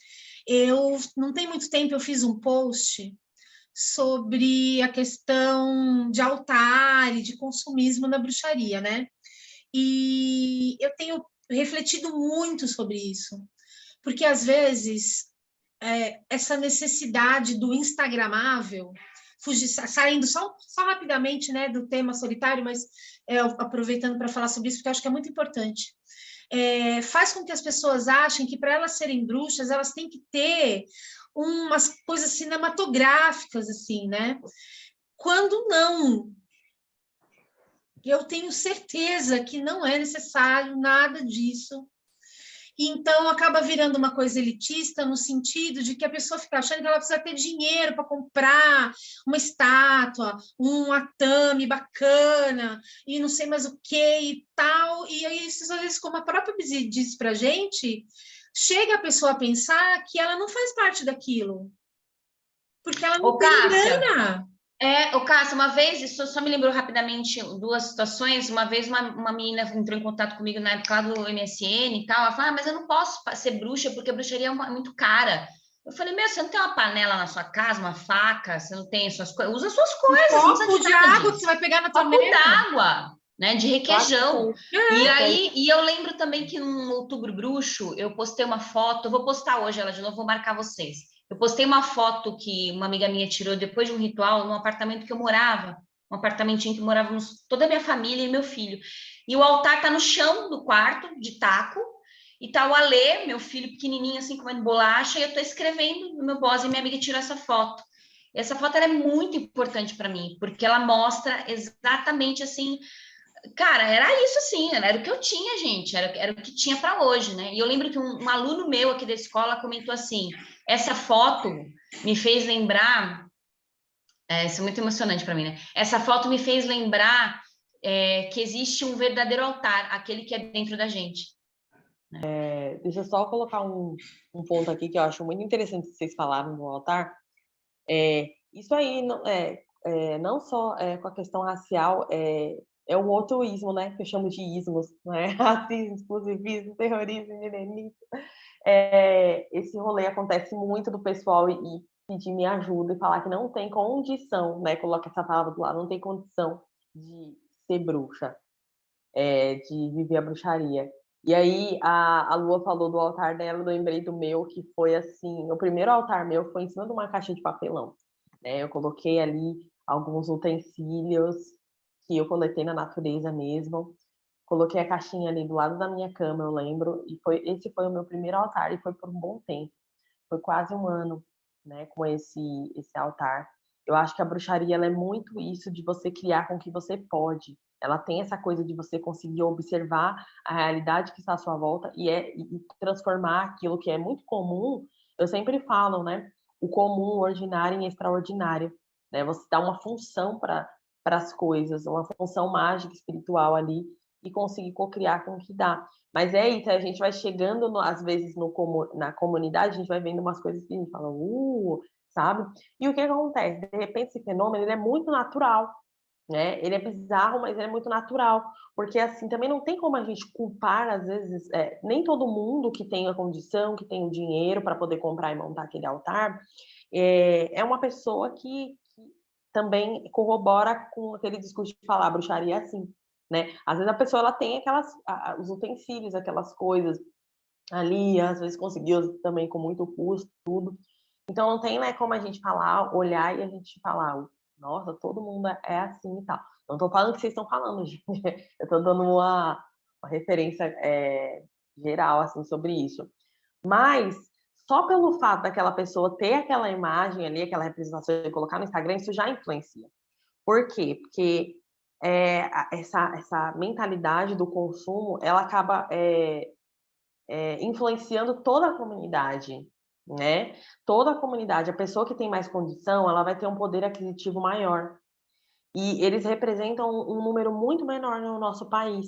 Eu não tem muito tempo eu fiz um post sobre a questão de altar e de consumismo na bruxaria, né? E eu tenho refletido muito sobre isso, porque às vezes essa necessidade do instagramável, saindo só rapidamente, né, do tema solitário, mas aproveitando para falar sobre isso, porque eu acho que é muito importante. Faz com que as pessoas achem que para elas serem bruxas, elas têm que ter umas coisas cinematográficas, assim, né? Quando não. Eu tenho certeza que não é necessário nada disso. E então acaba virando uma coisa elitista no sentido de que a pessoa fica achando que ela precisa ter dinheiro para comprar uma estátua, um atame bacana e não sei mais o que e tal. E aí, às vezes, como a própria Bizi disse para a gente, chega a pessoa a pensar que ela não faz parte daquilo, porque ela não tem grana. Cássia, uma vez, isso só me lembrou rapidamente 2 situações. Uma vez uma menina entrou em contato comigo na época lá do MSN e tal, ela falou, mas eu não posso ser bruxa porque a bruxaria é muito cara. Eu falei, meu, você não tem uma panela na sua casa, uma faca, você não tem suas coisas? Usa suas Um coisas, não precisa copo de de nada água que disso. você vai pegar na Copo torneira. d'água, né, de requeijão. E Claro, aí, e eu lembro também que no Outubro Bruxo, eu postei uma foto, eu vou postar hoje ela de novo, vou marcar vocês. Eu postei uma foto que uma amiga minha tirou depois de um ritual num apartamento que eu morava, um apartamentinho que morávamos toda a minha família e meu filho. E o altar tá no chão do quarto, de taco, e tá o Alê, meu filho pequenininho assim, comendo bolacha, e eu tô escrevendo no meu boss e minha amiga tirou essa foto. E essa foto ela é muito importante para mim, porque ela mostra exatamente assim, cara, era isso assim, era o que eu tinha, gente, era o que tinha para hoje, né? E eu lembro que um aluno meu aqui da escola comentou assim: essa foto me fez lembrar, isso é muito emocionante para mim, né? Essa foto me fez lembrar que existe um verdadeiro altar, aquele que é dentro da gente. Deixa eu só colocar um ponto aqui que eu acho muito interessante que vocês falaram no altar. Isso aí não só com a questão racial, é um outro ismo, né? Que eu chamo de ismos, né? Racismo, exclusivismo, terrorismo, milenismo. Esse rolê acontece muito do pessoal e pedir minha ajuda e falar que não tem condição, né? Coloca essa palavra do lado, não tem condição de ser bruxa, de viver a bruxaria. E aí a Lua falou do altar dela, eu lembrei do meu, que foi assim, o primeiro altar meu foi em cima de uma caixa de papelão, né? Eu coloquei ali alguns utensílios que eu coletei na natureza mesmo, coloquei a caixinha ali do lado da minha cama, eu lembro, e esse foi o meu primeiro altar, e foi por um bom tempo, foi quase um ano, né, com esse altar. Eu acho que a bruxaria ela é muito isso de você criar com o que você pode. Ela tem essa coisa de você conseguir observar a realidade que está à sua volta e transformar aquilo que é muito comum. Eu sempre falo, né? O comum, o ordinário em extraordinário. Né? Você dá uma função para as coisas, uma função mágica, espiritual ali, e conseguir co-criar com o que dá. Mas é isso, a gente vai chegando, às vezes, na comunidade, a gente vai vendo umas coisas que a gente fala, sabe? E o que acontece? De repente, esse fenômeno ele é muito natural, né? Ele é bizarro, mas ele é muito natural. Porque, assim, também não tem como a gente culpar, às vezes, nem todo mundo que tem a condição, que tem o dinheiro para poder comprar e montar aquele altar, é uma pessoa que também corrobora com aquele discurso de falar bruxaria assim, né? Às vezes a pessoa ela tem os utensílios, aquelas coisas ali, às vezes conseguiu também com muito custo, tudo. Então não tem, né, como a gente falar, olhar e a gente falar, nossa, todo mundo é assim e tal. Não estou falando o que vocês estão falando, gente. Eu estou dando uma referência geral assim sobre isso. Mas só pelo fato daquela pessoa ter aquela imagem ali, aquela representação e colocar no Instagram, isso já influencia. Por quê? Porque essa mentalidade do consumo, ela acaba influenciando toda a comunidade, né? Toda a comunidade, a pessoa que tem mais condição, ela vai ter um poder aquisitivo maior. E eles representam um número muito menor no nosso país.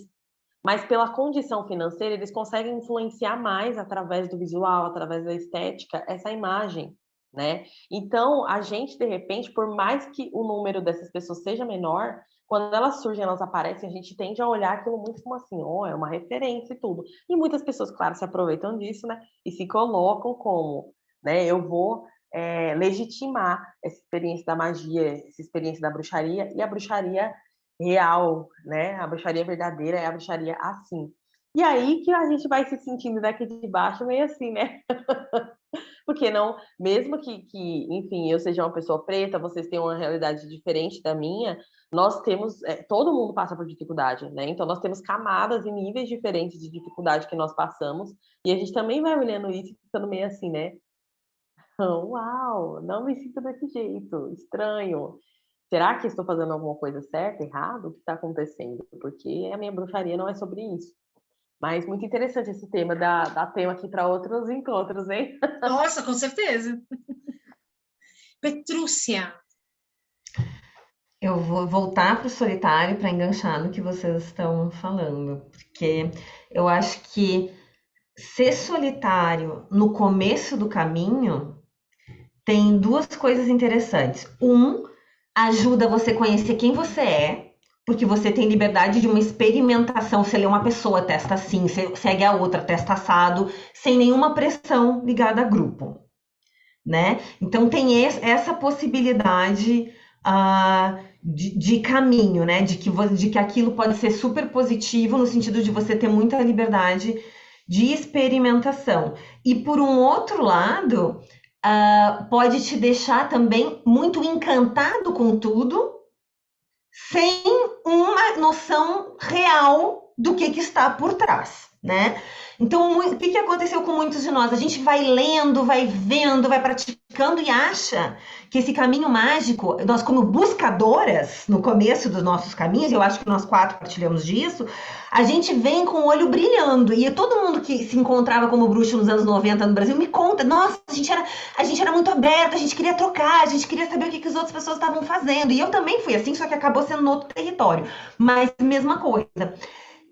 Mas pela condição financeira, eles conseguem influenciar mais através do visual, através da estética, essa imagem, né? Então, a gente, de repente, por mais que o número dessas pessoas seja menor, quando elas surgem, elas aparecem, a gente tende a olhar aquilo muito como assim, é uma referência e tudo. E muitas pessoas, claro, se aproveitam disso, né? E se colocam como, né? Eu vou legitimar essa experiência da magia, essa experiência da bruxaria, e a bruxaria real, né? A bruxaria verdadeira é a bruxaria assim. E aí que a gente vai se sentindo daqui de baixo meio assim, né? Porque não, mesmo que, enfim, eu seja uma pessoa preta, vocês tenham uma realidade diferente da minha, nós temos, todo mundo passa por dificuldade, né? Então nós temos camadas e níveis diferentes de dificuldade que nós passamos, e a gente também vai olhando isso e ficando meio assim, né? Uau, não me sinto desse jeito, estranho. Será que estou fazendo alguma coisa certa, errado? O que está acontecendo? Porque a minha bruxaria não é sobre isso. Mas muito interessante esse tema, dá tema aqui para outros encontros, hein? Nossa, com certeza. Petrúcia. Eu vou voltar para o solitário para enganchar no que vocês estão falando, porque eu acho que ser solitário no começo do caminho tem duas coisas interessantes. Ajuda você a conhecer quem você é, porque você tem liberdade de uma experimentação. Você lê uma pessoa, testa assim, você segue a outra, testa assado, sem nenhuma pressão ligada a grupo. né? Então tem essa possibilidade de caminho, né? De que aquilo pode ser super positivo no sentido de você ter muita liberdade de experimentação. E por um outro lado, pode te deixar também muito encantado com tudo, sem uma noção real do que está por trás, né? Então, o que aconteceu com muitos de nós? A gente vai lendo, vai vendo, vai praticando e acha que esse caminho mágico, nós como buscadoras, no começo dos nossos caminhos, eu acho que nós 4 partilhamos disso, a gente vem com o olho brilhando. E todo mundo que se encontrava como bruxo nos anos 90 no Brasil me conta, nossa, a gente era muito aberta, a gente queria trocar, a gente queria saber o que as outras pessoas estavam fazendo. E eu também fui assim, só que acabou sendo no outro território. Mas mesma coisa.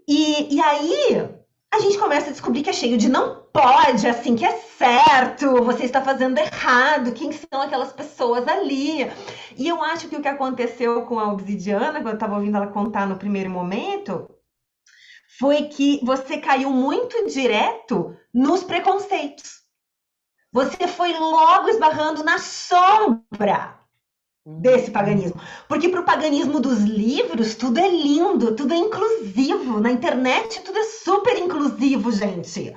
E aí a gente começa a descobrir que é cheio de não pode, assim, que é certo, você está fazendo errado, quem são aquelas pessoas ali. E eu acho que o que aconteceu com a Obsidiana, quando eu estava ouvindo ela contar no primeiro momento, foi que você caiu muito direto nos preconceitos. Você foi logo esbarrando na sombra desse paganismo. Porque para o paganismo dos livros, tudo é lindo, tudo é inclusivo. Na internet, tudo é super inclusivo, gente.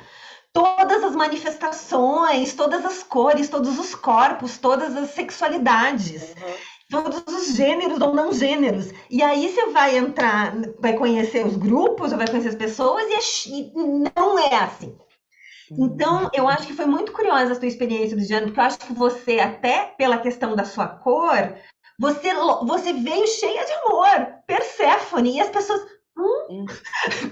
Todas as manifestações, todas as cores, todos os corpos, todas as sexualidades. Todos os gêneros ou não gêneros. E aí você vai entrar, vai conhecer os grupos, ou vai conhecer as pessoas, e não é assim. Então, eu acho que foi muito curiosa a sua experiência do Diana, porque eu acho que você, até pela questão da sua cor, você veio cheia de amor, Perséfone, e as pessoas,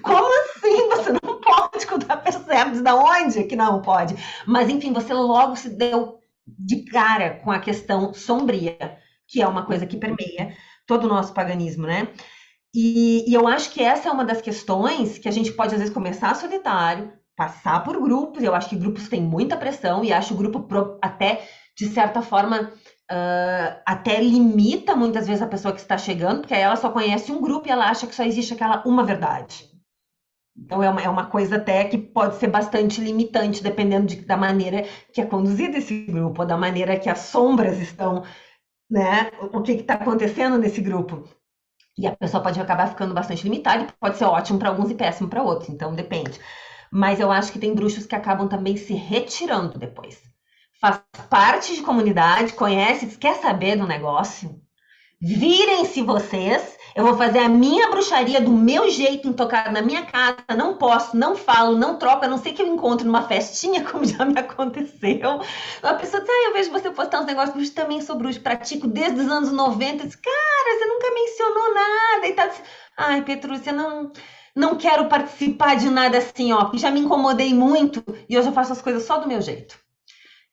como assim? Você não pode contar Perséfone, da onde que não pode? Mas, enfim, você logo se deu de cara com a questão sombria, que é uma coisa que permeia todo o nosso paganismo, né? E eu acho que essa é uma das questões que a gente pode, às vezes, começar solitário, passar por grupos. Eu acho que grupos têm muita pressão e acho o grupo até, de certa forma, até limita muitas vezes a pessoa que está chegando, porque aí ela só conhece um grupo e ela acha que só existe aquela uma verdade. Então é uma coisa até que pode ser bastante limitante, dependendo da maneira que é conduzido esse grupo, ou da maneira que as sombras estão, né? O que está acontecendo nesse grupo. E a pessoa pode acabar ficando bastante limitada e pode ser ótimo para alguns e péssimo para outros, então depende. Mas eu acho que tem bruxos que acabam também se retirando depois. Faz parte de comunidade, conhece, quer saber do negócio. Virem-se vocês, eu vou fazer a minha bruxaria do meu jeito, intocada na minha casa, não posso, não falo, não troco, a não ser que eu encontre numa festinha, como já me aconteceu. A pessoa diz, eu vejo você postar uns negócios bruxos, também sou bruxo, pratico desde os anos 90. Eu disse, cara, você nunca mencionou nada. E tá, ai, Petrúcia, não quero participar de nada assim, ó, porque já me incomodei muito e hoje eu faço as coisas só do meu jeito.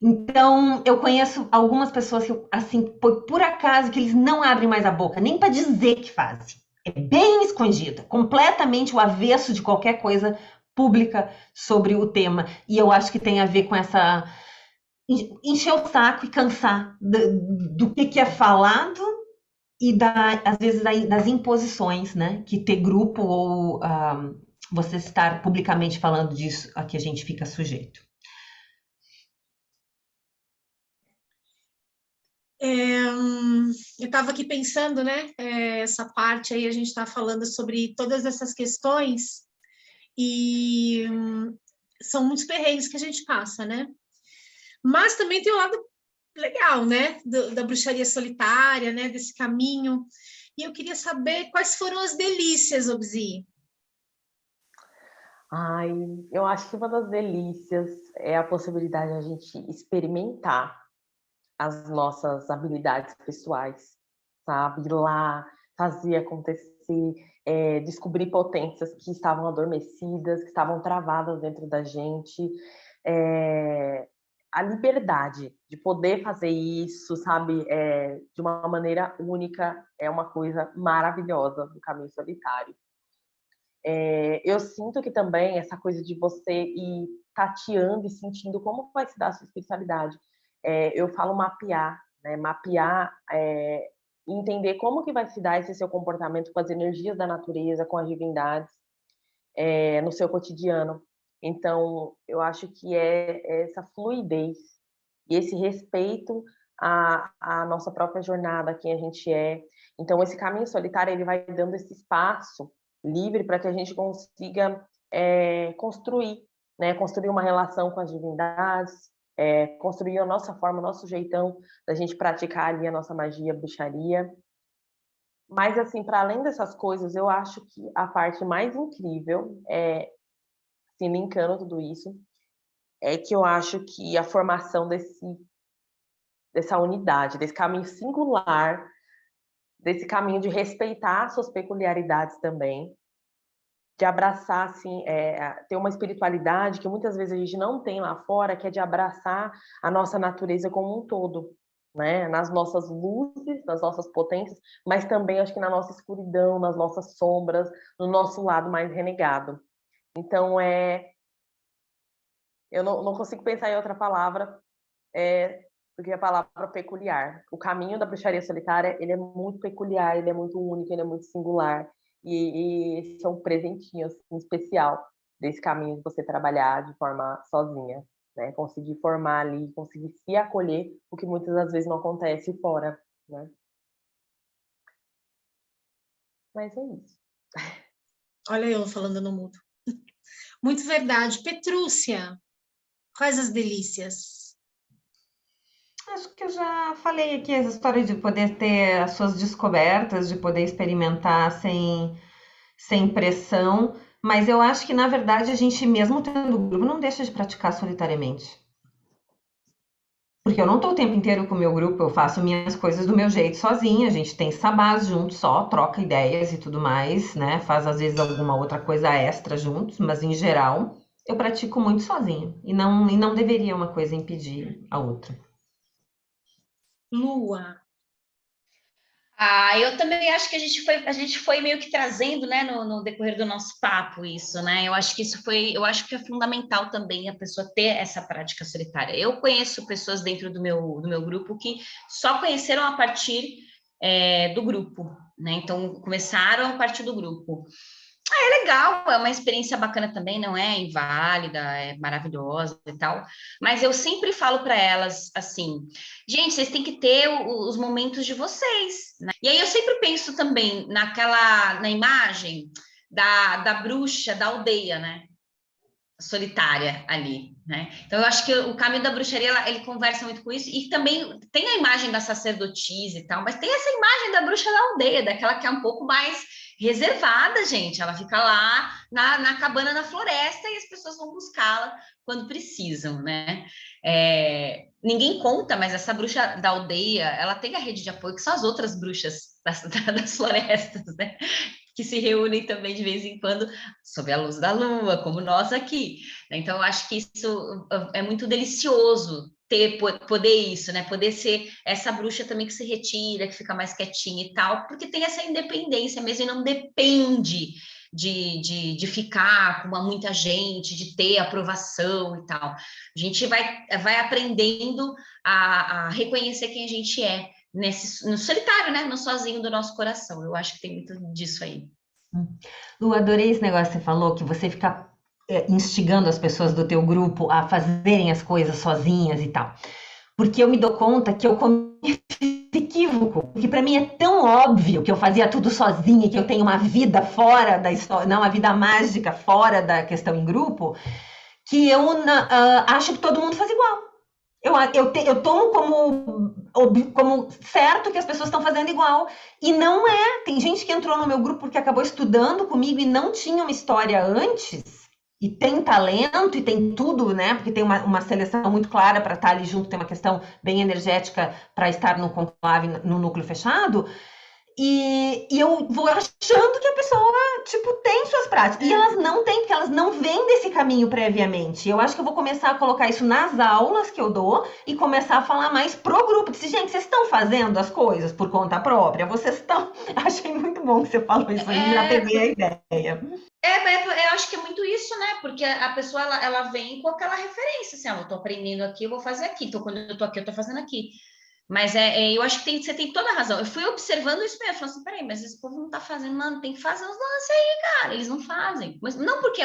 Então, eu conheço algumas pessoas que, assim, por acaso, que eles não abrem mais a boca, nem para dizer que fazem. É bem escondida, completamente o avesso de qualquer coisa pública sobre o tema. E eu acho que tem a ver com essa encher o saco e cansar do que é falado e às vezes das imposições, né? Que ter grupo ou você estar publicamente falando disso a que a gente fica sujeito. Eu estava aqui pensando, né? Essa parte aí a gente está falando sobre todas essas questões e são muitos perrengues que a gente passa, né? Mas também tem o lado legal, né? Da bruxaria solitária, né? Desse caminho. E eu queria saber quais foram as delícias, Obsi. Ai, eu acho que uma das delícias é a possibilidade de a gente experimentar as nossas habilidades pessoais, sabe? Ir lá, fazer acontecer, descobrir potências que estavam adormecidas, que estavam travadas dentro da gente. A liberdade de poder fazer isso, sabe? De uma maneira única, é uma coisa maravilhosa do caminho solitário. Eu sinto que também essa coisa de você ir tateando e sentindo como vai se dar a sua espiritualidade. Eu falo mapear, né? Mapear, entender como que vai se dar esse seu comportamento com as energias da natureza, com as divindades, no seu cotidiano. Então, eu acho que é essa fluidez e esse respeito à nossa própria jornada, a quem a gente é. Então, esse caminho solitário, ele vai dando esse espaço livre para que a gente consiga construir, né? Construir uma relação com as divindades, construir a nossa forma, o nosso jeitão da gente praticar ali a nossa magia, a bruxaria. Mas, assim, para além dessas coisas, eu acho que a parte mais incrível, assim, linkando tudo isso, é que eu acho que a formação dessa unidade, desse caminho singular, desse caminho de respeitar suas peculiaridades também, de abraçar, assim, ter uma espiritualidade que muitas vezes a gente não tem lá fora, que é de abraçar a nossa natureza como um todo, né? Nas nossas luzes, nas nossas potências, mas também acho que na nossa escuridão, nas nossas sombras, no nosso lado mais renegado. Então, eu não consigo pensar em outra palavra do que a palavra peculiar. O caminho da bruxaria solitária, ele é muito peculiar, ele é muito único, ele é muito singular. E esse é um presentinho assim, especial desse caminho de você trabalhar de forma sozinha, né? Conseguir formar ali, conseguir se acolher, o que muitas das vezes não acontece fora, né? Mas é isso. Olha eu falando no mudo. Muito verdade. Petrúcia, quais as delícias? Acho que eu já falei aqui essa história de poder ter as suas descobertas, de poder experimentar sem pressão, mas eu acho que, na verdade, a gente, mesmo tendo grupo, não deixa de praticar solitariamente. Porque eu não estou o tempo inteiro com o meu grupo, eu faço minhas coisas do meu jeito sozinha, a gente tem sabás juntos só, troca ideias e tudo mais, né? Faz às vezes alguma outra coisa extra juntos, mas em geral eu pratico muito sozinha. E não deveria uma coisa impedir a outra. Lua. Eu também acho que a gente foi meio que trazendo, né, no decorrer do nosso papo isso, né? Eu acho que eu acho que é fundamental também a pessoa ter essa prática solitária. Eu conheço pessoas dentro do meu grupo que só conheceram a partir do grupo, né? Então começaram a partir do grupo. É legal, é uma experiência bacana também, não é inválida, é maravilhosa e tal. Mas eu sempre falo para elas assim, gente, vocês têm que ter os momentos de vocês, né? E aí eu sempre penso também na imagem da bruxa da aldeia, né? Solitária ali, né? Então eu acho que o caminho da bruxaria ele conversa muito com isso e também tem a imagem da sacerdotisa e tal, mas tem essa imagem da bruxa da aldeia, daquela que é um pouco mais reservada, gente. Ela fica lá na cabana na floresta e as pessoas vão buscá-la quando precisam, né? Ninguém conta, mas essa bruxa da aldeia, ela tem a rede de apoio que são as outras bruxas das florestas, né? Que se reúnem também de vez em quando sob a luz da lua, como nós aqui. Então, eu acho que isso é muito delicioso poder isso, né? Poder ser essa bruxa também que se retira, que fica mais quietinha e tal, porque tem essa independência mesmo e não depende de ficar com muita gente, de ter aprovação e tal. A gente vai aprendendo a reconhecer quem a gente é. No solitário, né? No sozinho do nosso coração. Eu acho que tem muito disso aí. Lu, adorei esse negócio que você falou, que você fica instigando as pessoas do teu grupo a fazerem as coisas sozinhas e tal. Porque eu me dou conta que eu cometi equívoco, porque para mim é tão óbvio que eu fazia tudo sozinha, que eu tenho uma vida fora da história, não, uma vida mágica fora da questão em grupo, que eu acho que todo mundo faz igual. Eu tomo como certo que as pessoas estão fazendo igual. E não é. Tem gente que entrou no meu grupo porque acabou estudando comigo e não tinha uma história antes. E tem talento e tem tudo, né? Porque tem uma seleção muito clara para estar ali junto, tem uma questão bem energética para estar no conclave, no núcleo fechado. E eu vou achando que a pessoa, tipo, tem suas práticas. E elas não têm, porque elas não vêm desse caminho previamente. Eu acho que eu vou começar a colocar isso nas aulas que eu dou e começar a falar mais pro grupo. Dizer, gente, vocês estão fazendo as coisas por conta própria? Vocês estão... Achei muito bom que você falou isso, eu já peguei a ideia. Eu acho que é muito isso, né? Porque a pessoa, ela vem com aquela referência, assim, eu tô aprendendo aqui, eu vou fazer aqui. Então, quando eu tô aqui, eu tô fazendo aqui. Mas eu acho que você tem toda a razão. Eu fui observando isso mesmo, falando assim, peraí, mas esse povo não tá fazendo nada, tem que fazer os lances aí, cara. Eles não fazem. Mas não porque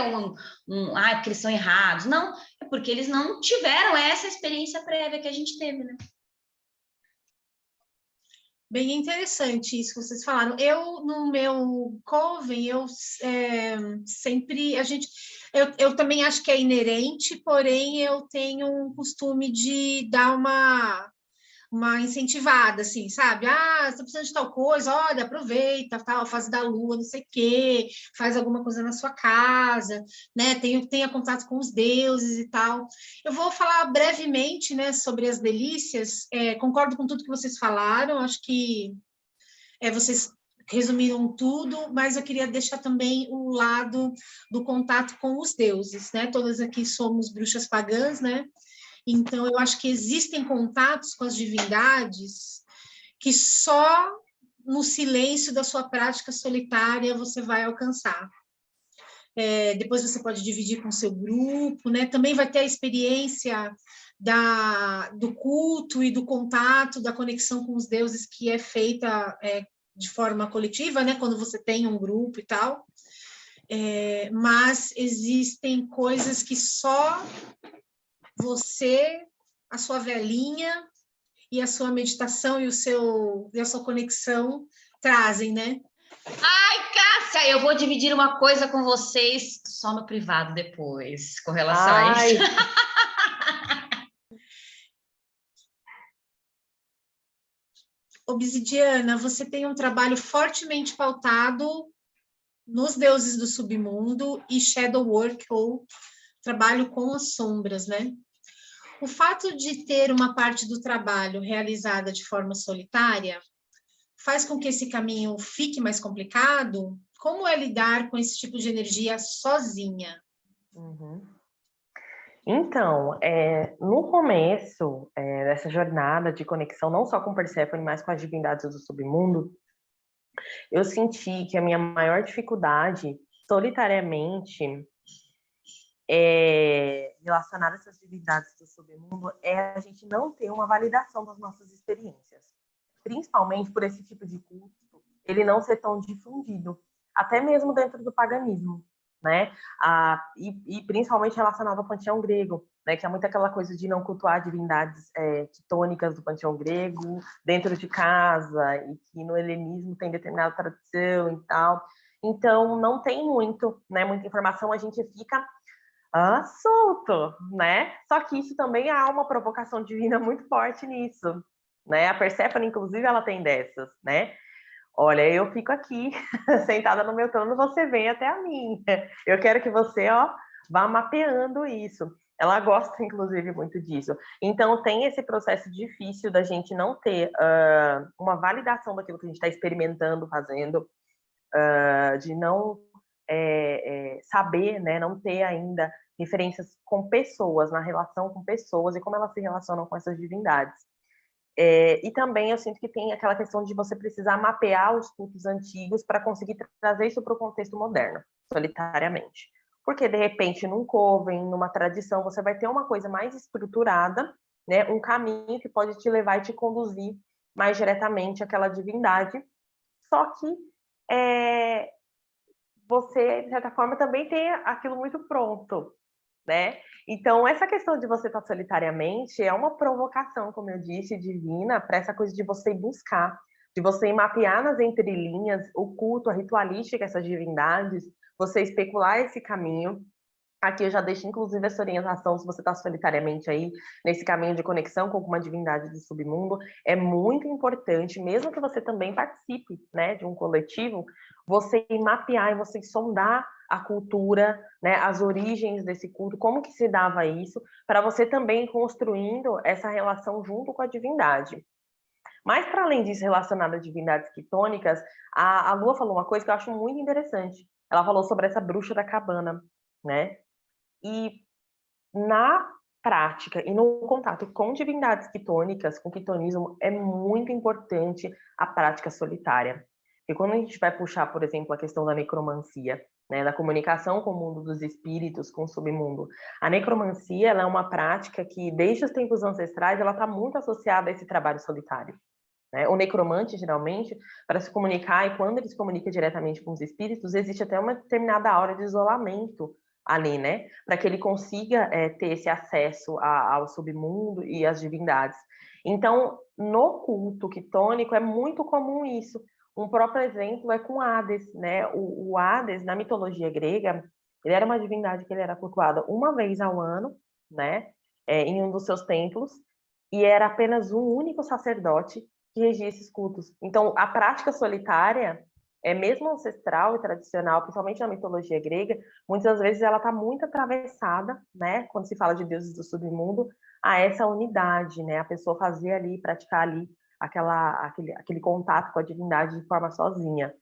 porque eles são errados, não. É porque eles não tiveram essa experiência prévia que a gente teve, né? Bem interessante isso que vocês falaram. Eu, no meu coven, sempre, eu também acho que é inerente, porém eu tenho um costume de dar uma incentivada, assim, sabe? Ah, você tá precisando de tal coisa, olha, aproveita, tal, fase da lua, não sei o quê, faz alguma coisa na sua casa, né? Tenha contato com os deuses e tal. Eu vou falar brevemente, né, sobre as delícias. Concordo com tudo que vocês falaram, acho que vocês resumiram tudo, mas eu queria deixar também o lado do contato com os deuses, né? Todas aqui somos bruxas pagãs, né? Então, eu acho que existem contatos com as divindades que só no silêncio da sua prática solitária você vai alcançar. Depois você pode dividir com o seu grupo, né? Também vai ter a experiência do culto e do contato, da conexão com os deuses que é feita de forma coletiva, né? Quando você tem um grupo e tal. Mas existem coisas que só você, a sua velinha e a sua meditação e a sua conexão trazem, né? Ai, Cássia, eu vou dividir uma coisa com vocês só no privado depois, com relação a isso. Obsidiana, você tem um trabalho fortemente pautado nos deuses do submundo e shadow work, ou trabalho com as sombras, né? O fato de ter uma parte do trabalho realizada de forma solitária faz com que esse caminho fique mais complicado? Como é lidar com esse tipo de energia sozinha? Uhum. Então, no começo dessa jornada de conexão, não só com Perséfone, mas com as divindades do submundo, eu senti que a minha maior dificuldade, solitariamente, relacionada a essas divindades do submundo, é a gente não ter uma validação das nossas experiências. Principalmente por esse tipo de culto, ele não ser tão difundido, até mesmo dentro do paganismo, né? E principalmente relacionado ao panteão grego, né? Que é muito aquela coisa de não cultuar divindades quitônicas do panteão grego dentro de casa, e que no helenismo tem determinada tradição e tal. Então, não tem muito, né? Muita informação, a gente fica solto, né? Só que isso também há uma provocação divina muito forte nisso, né? A Perséfone, inclusive, ela tem dessas, né? Olha, eu fico aqui sentada no meu trono, você vem até a mim. Eu quero que você, vá mapeando isso. Ela gosta, inclusive, muito disso. Então, tem esse processo difícil da gente não ter uma validação daquilo que a gente está experimentando, fazendo, de não saber, né, não ter ainda referências com pessoas, na relação com pessoas e como elas se relacionam com essas divindades. E também eu sinto que tem aquela questão de você precisar mapear os cultos antigos para conseguir trazer isso para o contexto moderno, solitariamente. Porque, de repente, num coven, numa tradição, você vai ter uma coisa mais estruturada, né, um caminho que pode te levar e te conduzir mais diretamente àquela divindade. Só que você, de certa forma, também tem aquilo muito pronto, né? Então, essa questão de você estar solitariamente é uma provocação, como eu disse, divina, para essa coisa de você buscar, de você mapear nas entrelinhas o culto, a ritualística dessas divindades, você especular esse caminho. Aqui eu já deixo, inclusive, essa orientação, se você está solitariamente aí, nesse caminho de conexão com alguma divindade do submundo, é muito importante, mesmo que você também participe, né, de um coletivo, você mapear e você sondar a cultura, né, as origens desse culto, como que se dava isso, para você também ir construindo essa relação junto com a divindade. Mas, para além disso, relacionado a divindades quitônicas, a Lua falou uma coisa que eu acho muito interessante. Ela falou sobre essa bruxa da cabana, né? E na prática e no contato com divindades quitônicas, com quitonismo, é muito importante a prática solitária. E quando a gente vai puxar, por exemplo, a questão da necromancia, né, da comunicação com o mundo dos espíritos, com o submundo. A necromancia, ela é uma prática que, desde os tempos ancestrais, ela está muito associada a esse trabalho solitário, né? O necromante, geralmente, para se comunicar, e quando ele se comunica diretamente com os espíritos, existe até uma determinada aura de isolamento ali, né? Para que ele consiga ter esse acesso ao submundo e às divindades. Então, no culto quitônico, é muito comum isso. Um próprio exemplo é com Hades, né? O Hades, na mitologia grega, ele era uma divindade que ele era cultuada uma vez ao ano, né? Em um dos seus templos, e era apenas um único sacerdote que regia esses cultos. Então, a prática solitária, mesmo ancestral e tradicional, principalmente na mitologia grega, muitas vezes ela está muito atravessada, né? Quando se fala de deuses do submundo, a essa unidade, né? A pessoa fazer ali, praticar ali aquele contato com a divindade de forma sozinha.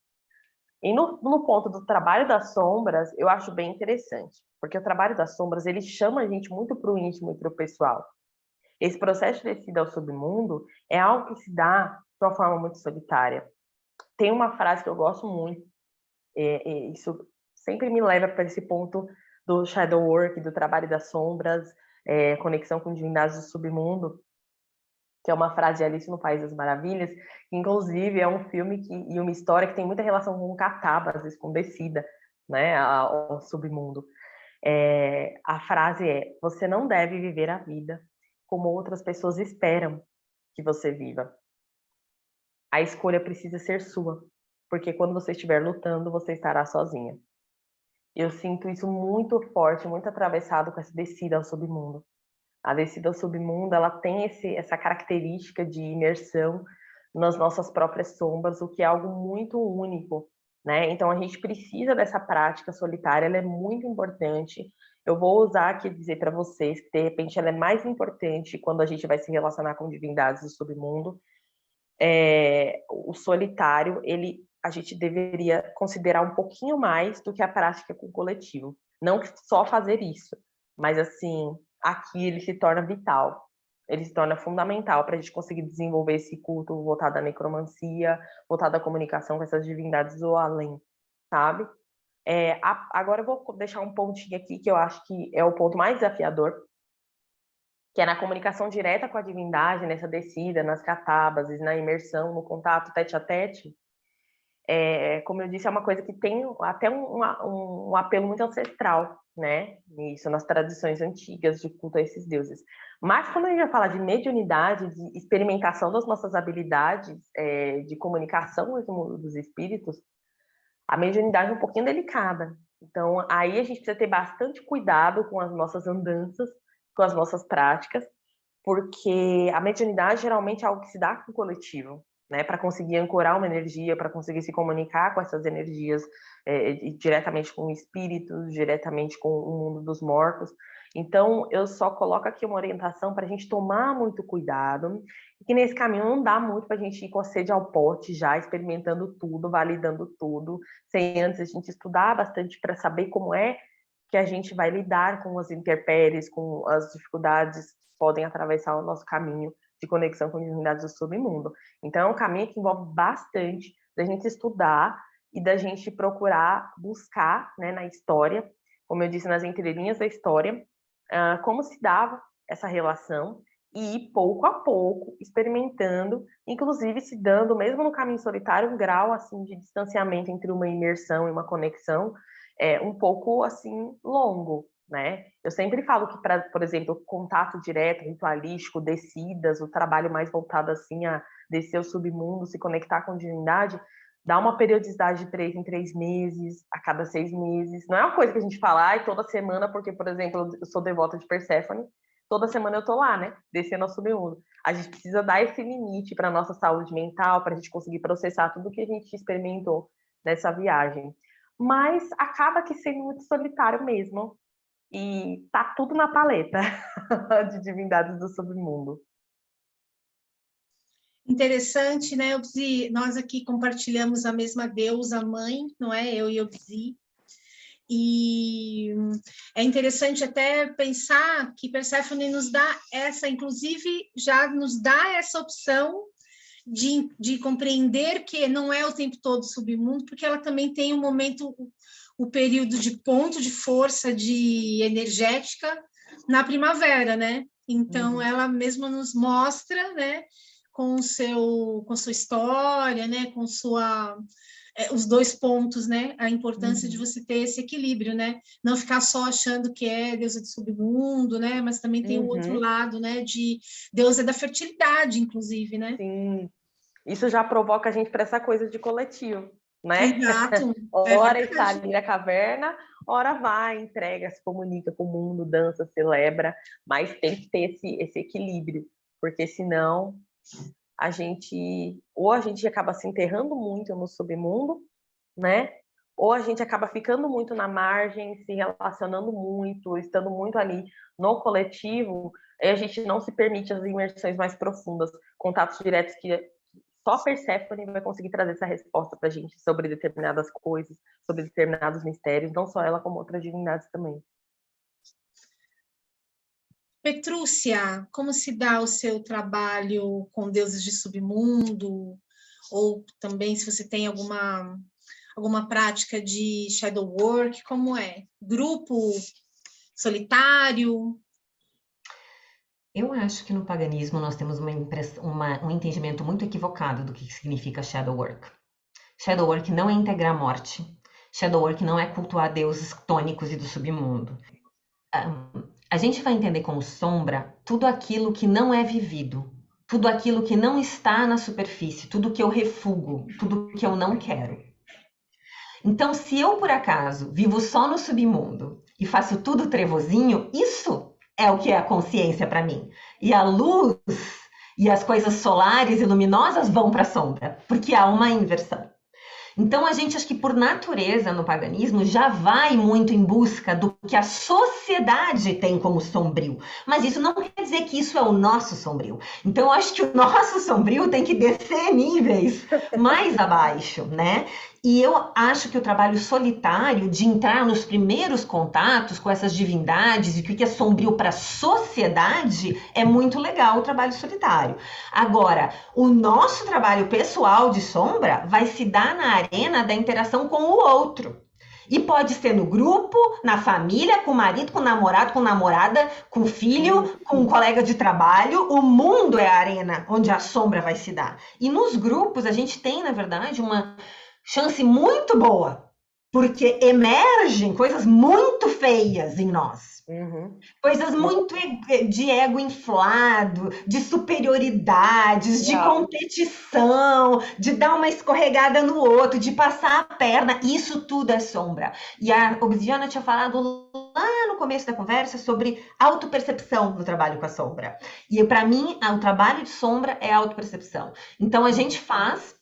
E no ponto do trabalho das sombras, eu acho bem interessante, porque o trabalho das sombras, ele chama a gente muito para o íntimo e para o pessoal. Esse processo de descida ao submundo é algo que se dá de uma forma muito solitária. Tem uma frase que eu gosto muito, isso sempre me leva para esse ponto do shadow work, do trabalho das sombras, conexão com divindades do submundo, que é uma frase de Alice no País das Maravilhas, que inclusive é um filme e uma história que tem muita relação com Catabas, com descida, né, ao submundo. A frase é: você não deve viver a vida como outras pessoas esperam que você viva. A escolha precisa ser sua, porque quando você estiver lutando, você estará sozinha. Eu sinto isso muito forte, muito atravessado com essa descida ao submundo. A descida ao submundo, ela tem essa característica de imersão nas nossas próprias sombras, o que é algo muito único, né? Então, a gente precisa dessa prática solitária, ela é muito importante. Eu vou usar aqui dizer para vocês que, de repente, ela é mais importante quando a gente vai se relacionar com divindades do submundo. O solitário, a gente deveria considerar um pouquinho mais do que a prática com o coletivo. Não só fazer isso, mas, assim, aqui ele se torna vital. Ele se torna fundamental para a gente conseguir desenvolver esse culto voltado à necromancia, voltado à comunicação com essas divindades do além, sabe? Agora eu vou deixar um pontinho aqui que eu acho que é o ponto mais desafiador, que é na comunicação direta com a divindade, nessa descida, nas catábases, na imersão, no contato tete a tete. Como eu disse, é uma coisa que tem até um apelo muito ancestral, né? Nisso, nas tradições antigas de culto a esses deuses. Mas quando a gente vai falar de mediunidade, de experimentação das nossas habilidades, de comunicação com o mundo dos espíritos, a mediunidade é um pouquinho delicada. Então, aí a gente precisa ter bastante cuidado com as nossas andanças, com as nossas práticas, porque a mediunidade geralmente é algo que se dá com o coletivo, né? Para conseguir ancorar uma energia, para conseguir se comunicar com essas energias diretamente com espíritos, diretamente com o mundo dos mortos. Então, eu só coloco aqui uma orientação para a gente tomar muito cuidado, e que nesse caminho não dá muito para a gente ir com a sede ao pote já, experimentando tudo, validando tudo, sem antes a gente estudar bastante para saber como é que a gente vai lidar com as intempéries, com as dificuldades que podem atravessar o nosso caminho de conexão com divindades do submundo. Então, é um caminho que envolve bastante da gente estudar e da gente procurar buscar, né, na história, como eu disse, nas entrelinhas da história, como se dava essa relação e ir pouco a pouco experimentando, inclusive se dando, mesmo no caminho solitário, um grau assim de distanciamento entre uma imersão e uma conexão um pouco assim longo, né? Eu sempre falo que, por exemplo, contato direto, ritualístico, descidas, o trabalho mais voltado assim a descer o submundo, se conectar com a divindade, dá uma periodicidade de 3 em 3 meses, a cada 6 meses. Não é uma coisa que a gente fala, toda semana, porque, por exemplo, eu sou devota de Perséfone, toda semana eu tô lá, né? Descendo ao submundo. A gente precisa dar esse limite para nossa saúde mental, para a gente conseguir processar tudo que a gente experimentou nessa viagem. Mas acaba que sendo muito solitário mesmo. E tá tudo na paleta de divindades do submundo. Interessante, né, Obzi? Nós aqui compartilhamos a mesma deusa mãe, não é? Eu e Obzi. E é interessante até pensar que Perséfone nos dá essa, inclusive, já nos dá essa opção de compreender que não é o tempo todo submundo, porque ela também tem um momento o período de ponto de força de energética na primavera, né? Então, ela mesma nos mostra, né, com sua história, né, com os dois pontos, né, a importância de você ter esse equilíbrio, né, não ficar só achando que é deusa do submundo, né, mas também tem o outro lado, né, de deusa da fertilidade, inclusive, né? Sim, isso já provoca a gente para essa coisa de coletivo, né? Exato, é Ora está verdade. ali na caverna, ora vai, entrega, se comunica com o mundo, dança, celebra, mas tem que ter esse equilíbrio, porque senão a gente acaba se enterrando muito no submundo, né? Ou a gente acaba ficando muito na margem, se relacionando muito, estando muito ali no coletivo, e a gente não se permite as imersões mais profundas, contatos diretos que só Perséfone vai conseguir trazer essa resposta para a gente sobre determinadas coisas, sobre determinados mistérios, não só ela, como outras divindades também. Petrúcia, como se dá o seu trabalho com deuses de submundo? Ou também se você tem alguma prática de shadow work, como é? Grupo, solitário? Eu acho que no paganismo nós temos um entendimento muito equivocado do que significa shadow work. Shadow work não é integrar a morte. Shadow work não é cultuar deuses tônicos e do submundo. A gente vai entender como sombra tudo aquilo que não é vivido, tudo aquilo que não está na superfície, tudo que eu refugo, tudo que eu não quero. Então, se eu por acaso vivo só no submundo e faço tudo trevozinho, isso é o que é a consciência para mim. E a luz e as coisas solares e luminosas vão para a sombra, porque há uma inversão. Então, a gente, acho que por natureza, no paganismo, já vai muito em busca do que a sociedade tem como sombrio. Mas isso não quer dizer que isso é o nosso sombrio. Então, eu acho que o nosso sombrio tem que descer níveis mais abaixo, né? E eu acho que o trabalho solitário, de entrar nos primeiros contatos com essas divindades e o que é sombrio para a sociedade, é muito legal o trabalho solitário. Agora, o nosso trabalho pessoal de sombra vai se dar na arena da interação com o outro. E pode ser no grupo, na família, com o marido, com o namorado, com a namorada, com o filho, com um colega de trabalho. O mundo é a arena onde a sombra vai se dar. E nos grupos a gente tem, na verdade, uma chance muito boa, porque emergem coisas muito feias em nós. Coisas muito de ego inflado, de superioridades, de competição, de dar uma escorregada no outro, de passar a perna. Isso tudo é sombra. E a Obsidiana tinha falado lá no começo da conversa sobre autopercepção no trabalho com a sombra. E para mim, o trabalho de sombra é autopercepção. Então a gente faz.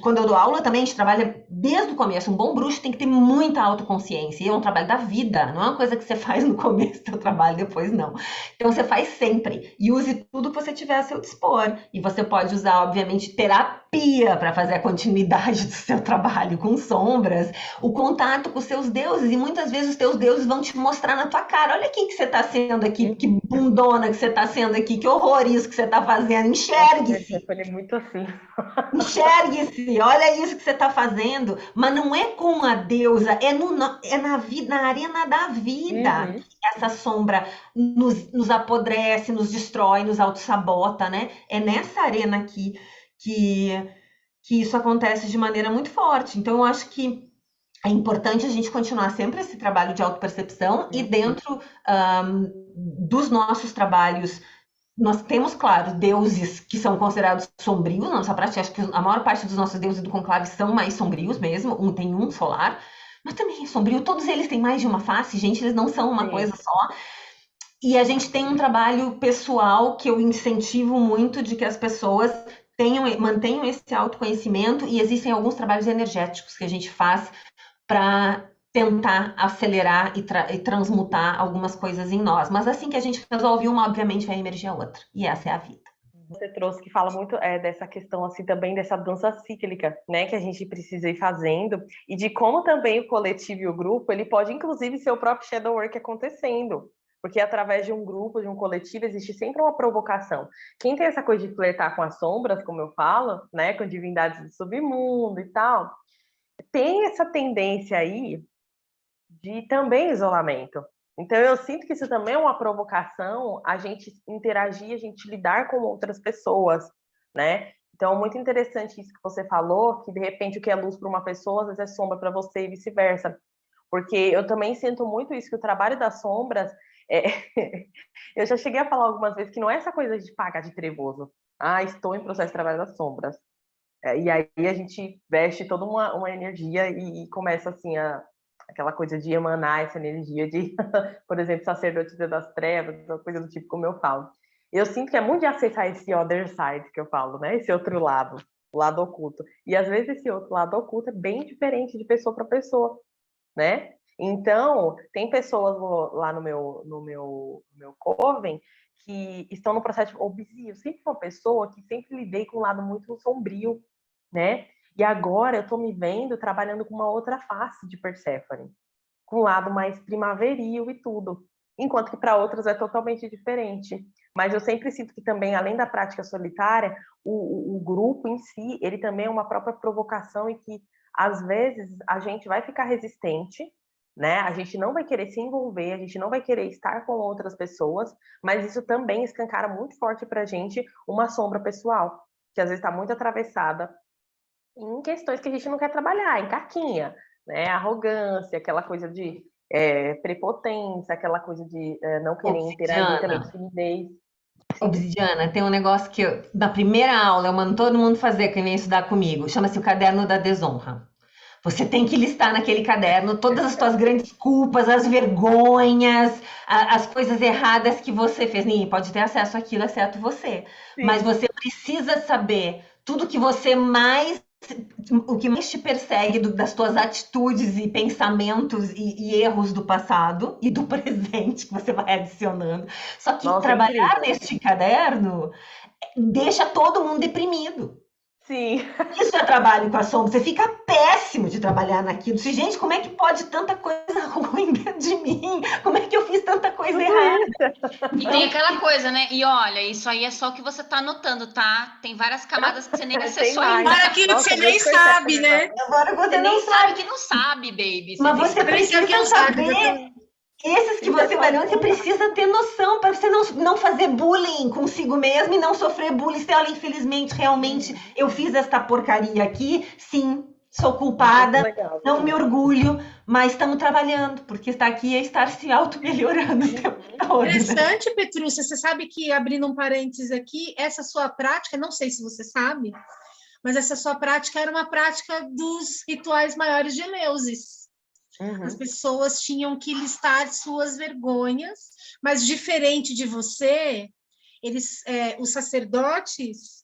Quando eu dou aula também, a gente trabalha desde o começo. Um bom bruxo tem que ter muita autoconsciência. E é um trabalho da vida, não é uma coisa que você faz no começo do seu trabalho, depois não. Então você faz sempre. E use tudo que você tiver a seu dispor. E você pode usar, obviamente, terapia para fazer a continuidade do seu trabalho com sombras, o contato com os seus deuses. E muitas vezes os teus deuses vão te mostrar na tua cara: olha quem que você está sendo aqui, que bundona que você está sendo aqui, que horror isso que você está fazendo. Enxergue-se. Foi muito assim. Enxergue-se, olha isso que você está fazendo, mas não é com a deusa, é na vida, na arena da vida. Essa sombra nos apodrece, nos destrói, nos autossabota, né? É nessa arena aqui que isso acontece de maneira muito forte. Então, eu acho que é importante a gente continuar sempre esse trabalho de autopercepção e dentro dos nossos trabalhos. Nós temos, claro, deuses que são considerados sombrios na nossa prática. Acho que a maior parte dos nossos deuses do conclave são mais sombrios mesmo. Tem um solar, mas também é sombrio. Todos eles têm mais de uma face, gente. Eles não são uma coisa só. E a gente tem um trabalho pessoal que eu incentivo muito de que as pessoas mantenham esse autoconhecimento. E existem alguns trabalhos energéticos que a gente faz para tentar acelerar e transmutar algumas coisas em nós. Mas assim que a gente resolve uma, obviamente vai emergir a outra. E essa é a vida. Você trouxe que fala muito dessa questão assim também dessa dança cíclica, né, que a gente precisa ir fazendo, e de como também o coletivo e o grupo, ele pode inclusive ser o próprio shadow work acontecendo, porque através de um grupo, de um coletivo, existe sempre uma provocação. Quem tem essa coisa de flertar com as sombras, como eu falo, né, com divindades do submundo e tal, tem essa tendência aí de também isolamento. Então, eu sinto que isso também é uma provocação, a gente interagir, a gente lidar com outras pessoas, né? Então, muito interessante isso que você falou, que de repente o que é luz para uma pessoa, às vezes é sombra para você e vice-versa. Porque eu também sinto muito isso, que o trabalho das sombras, é... eu já cheguei a falar algumas vezes que não é essa coisa de pagar de trevoso. Ah, estou em processo de trabalho das sombras. E aí a gente veste toda uma energia e começa assim aquela coisa de emanar essa energia de, por exemplo, sacerdotisa das trevas, uma coisa do tipo como eu falo. Eu sinto que é muito de acessar esse other side que eu falo, né? Esse outro lado, o lado oculto. E às vezes esse outro lado oculto é bem diferente de pessoa para pessoa, né? Então, tem pessoas lá no meu coven que estão no processo de obsessão. Eu sempre fui uma pessoa que sempre lidei com um lado muito sombrio, né? E agora eu tô me vendo trabalhando com uma outra face de Perséfone, com um lado mais primaveril e tudo, enquanto que para outras é totalmente diferente. Mas eu sempre sinto que também, além da prática solitária, o grupo em si, ele também é uma própria provocação e que, às vezes, a gente vai ficar resistente, né? A gente não vai querer se envolver, a gente não vai querer estar com outras pessoas, mas isso também escancara muito forte para a gente uma sombra pessoal, que às vezes está muito atravessada em questões que a gente não quer trabalhar, em caquinha, né? Arrogância, aquela coisa de prepotência, aquela coisa de não querer interagir também, Obsidiana. timidez. Obsidiana, tem um negócio que na primeira aula eu mando todo mundo fazer, que vem estudar comigo. Chama-se o caderno da desonra. Você tem que listar naquele caderno todas as suas grandes culpas, as vergonhas, as coisas erradas que você fez. Ninguém pode ter acesso àquilo, exceto você. Sim. Mas você precisa saber tudo que você mais, o que mais te persegue das tuas atitudes e pensamentos e erros do passado e do presente que você vai adicionando. Só que Nossa, trabalhar incrível. neste caderno deixa todo mundo deprimido. Sim. Isso é trabalho com a sombra. Você fica péssimo de trabalhar naquilo. Gente, como é que pode tanta coisa ruim dentro de mim? Como é que eu fiz tanta coisa errada? E tem aquela coisa, né? E olha, isso aí é só o que você tá anotando, tá? Tem várias camadas que você nem acessou ainda. Para aquilo que você nem sabe, né? Agora Você você nem não sabe que não sabe, baby. Mas você precisa saber. Esses que você vai lendo, você precisa ter noção para você não fazer bullying consigo mesmo e não sofrer bullying. Você olha, infelizmente, realmente, eu fiz esta porcaria aqui, sim, sou culpada, Legal, não me orgulho, mas estamos trabalhando, porque estar aqui é estar se auto-melhorando o tempo todo. Interessante, Petrúcia, você sabe que, abrindo um parênteses aqui, essa sua prática, não sei se você sabe, mas essa sua prática era uma prática dos rituais maiores de Eleusis. As pessoas tinham que listar suas vergonhas, mas diferente de você, os sacerdotes,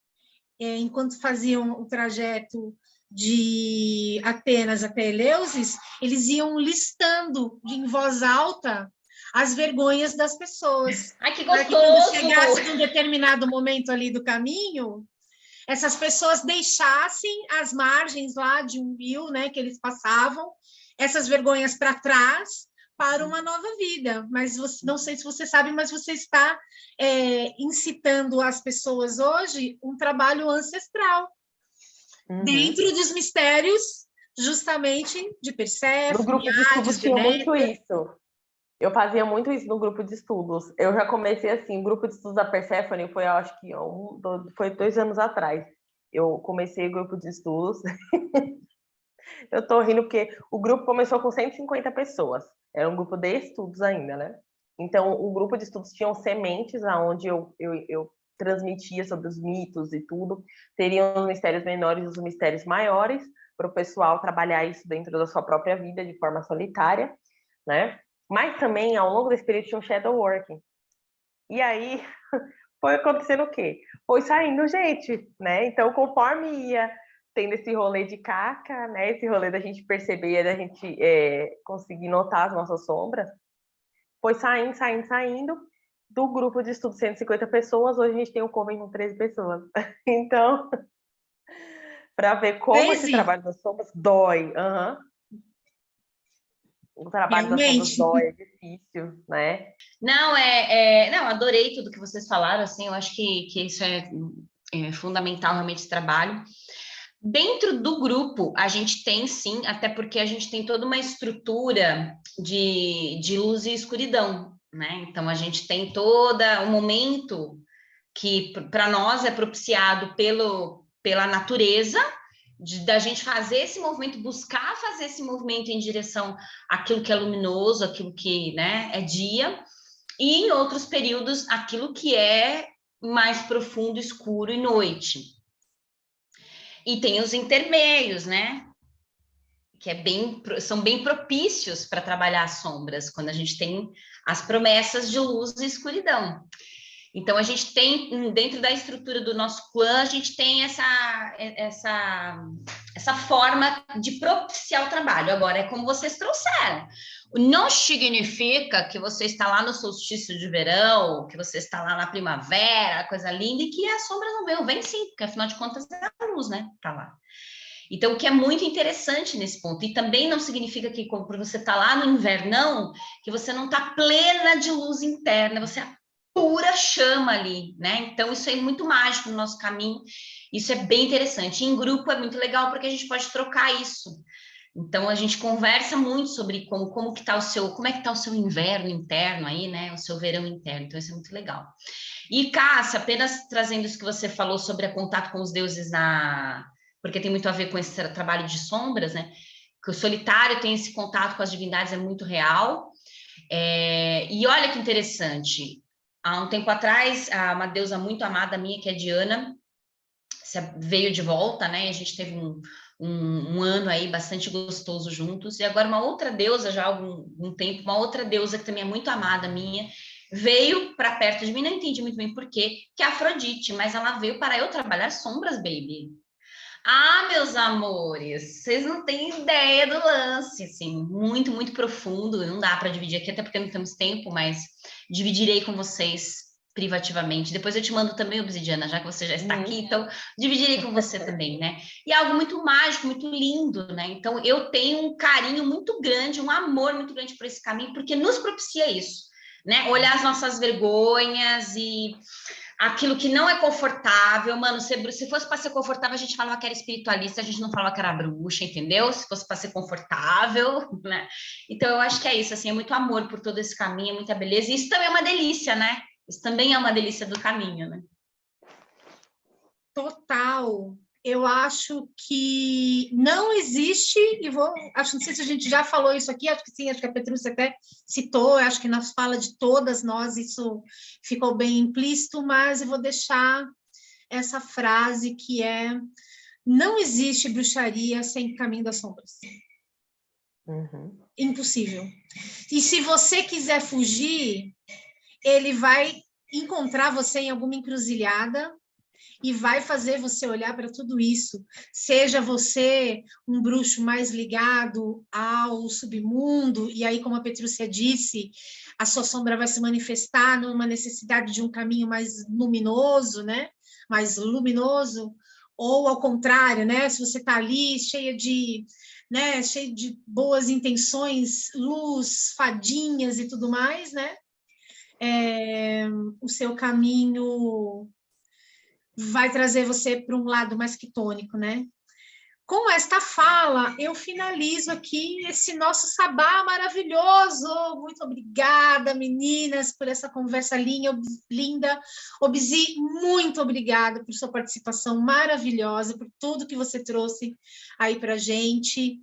enquanto faziam o trajeto de Atenas até Eleusis, eles iam listando em voz alta as vergonhas das pessoas. Ai, que Para que quando gostoso! chegasse num determinado momento ali do caminho, essas pessoas deixassem as margens lá de um rio, né, que eles passavam, essas vergonhas para trás, para uma nova vida. Mas você, não sei se você sabe, mas você está incitando as pessoas hoje um trabalho ancestral, dentro dos mistérios, justamente, de Perséfone, No grupo de estudos tinha muito isso. Eu fazia muito isso no grupo de estudos. Eu já comecei assim, o grupo de estudos da Perséfone foi, eu acho que foi 2 anos atrás. Eu comecei o grupo de estudos. Eu tô rindo porque o grupo começou com 150 pessoas. Era um grupo de estudos ainda, né? Então, o grupo de estudos tinham sementes aonde eu transmitia sobre os mitos e tudo. Teriam os mistérios menores e os mistérios maiores, para o pessoal trabalhar isso dentro da sua própria vida de forma solitária, né? Mas também, ao longo desse período, tinha um shadow working. E aí, foi acontecendo o quê? Foi saindo gente, né? Então, conforme ia tendo esse rolê de caca, né? Esse rolê da gente perceber, da gente conseguir notar as nossas sombras, foi saindo. Do grupo de estudo 150 pessoas, hoje a gente tem um Coven com 13 pessoas. Então, para ver como esse trabalho das sombras dói. O trabalho das sombras dói, é difícil, né? Não, não, adorei tudo que vocês falaram, assim, eu acho que isso é fundamental, realmente, esse trabalho. Dentro do grupo, a gente tem sim, até porque a gente tem toda uma estrutura de luz e escuridão, né? Então, a gente tem todo um momento que para nós é propiciado pela natureza, da gente fazer esse movimento, buscar fazer esse movimento em direção àquilo que é luminoso, aquilo que, né, é dia, e em outros períodos, aquilo que é mais profundo, escuro e noite. E tem os intermeios, né? Que são bem propícios para trabalhar as sombras, quando a gente tem as promessas de luz e escuridão. Então, a gente tem, dentro da estrutura do nosso clã, a gente tem essa forma de propiciar o trabalho. Agora, é como vocês trouxeram. Não significa que você está lá no solstício de verão, que você está lá na primavera, coisa linda, e que a sombra não veio. Vem sim, porque afinal de contas é a luz, né? Tá lá. Então, o que é muito interessante nesse ponto, e também não significa que, quando você está lá no invernão, que você não está plena de luz interna, você é pura chama ali, né? Então, isso é muito mágico no nosso caminho, isso é bem interessante. Em grupo é muito legal, porque a gente pode trocar isso. Então, a gente conversa muito sobre como que tá como é que tá o seu inverno interno aí, né? O seu verão interno, então isso é muito legal. E, Cássia, apenas trazendo isso que você falou sobre o contato com os deuses porque tem muito a ver com esse trabalho de sombras, né? Que o solitário tem esse contato com as divindades, é muito real. E olha que interessante, há um tempo atrás, uma deusa muito amada minha, que é Diana, veio de volta, né? A gente teve um ano aí bastante gostoso juntos, e agora uma outra deusa, já há algum tempo, uma outra deusa que também é muito amada minha, veio para perto de mim, não entendi muito bem por quê, que é a Afrodite, mas ela veio para eu trabalhar sombras, baby. Ah, meus amores, vocês não têm ideia do lance, assim, muito, muito profundo, não dá para dividir aqui, até porque não temos tempo, mas dividirei com vocês privativamente. Depois eu te mando também, Obsidiana, já que você já está aqui, então dividirei com você também, né? E é algo muito mágico, muito lindo, né? Então eu tenho um carinho muito grande, um amor muito grande por esse caminho, porque nos propicia isso, né? Olhar as nossas vergonhas e aquilo que não é confortável, mano, se fosse para ser confortável, a gente falava que era espiritualista, a gente não falava que era bruxa, entendeu? Se fosse para ser confortável, né? Então, eu acho que é isso, assim, é muito amor por todo esse caminho, é muita beleza, e isso também é uma delícia, né? Isso também é uma delícia do caminho, né? Total. Eu acho que não existe, não sei se a gente já falou isso aqui, acho que sim, acho que a Petrúcia até citou, acho que na fala de todas nós isso ficou bem implícito, mas eu vou deixar essa frase que é: não existe bruxaria sem caminho das sombras. Uhum. Impossível. E se você quiser fugir, ele vai encontrar você em alguma encruzilhada e vai fazer você olhar para tudo isso. Seja você um bruxo mais ligado ao submundo, e aí, como a Petrúcia disse, a sua sombra vai se manifestar numa necessidade de um caminho mais luminoso, né? Mais luminoso, ou ao contrário, né? Se você está ali cheia de boas intenções, luz, fadinhas e tudo mais, né? O seu caminho vai trazer você para um lado mais quitônico, né? Com esta fala, eu finalizo aqui esse nosso sabá maravilhoso. Muito obrigada, meninas, por essa conversa linda. Obsi, muito obrigada por sua participação maravilhosa, por tudo que você trouxe aí para a gente.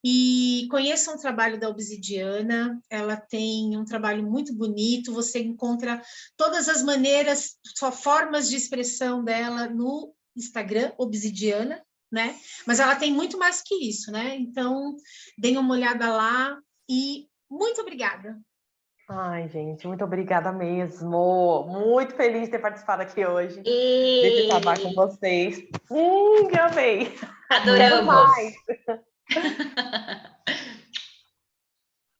E conheçam o trabalho da Obsidiana, ela tem um trabalho muito bonito, você encontra todas as maneiras, formas de expressão dela no Instagram, Obsidiana, né? Mas ela tem muito mais que isso, né? Então, deem uma olhada lá e muito obrigada. Ai, gente, muito obrigada mesmo. Muito feliz de ter participado aqui hoje. Desse trabalho com vocês. Que amei. Adoramos.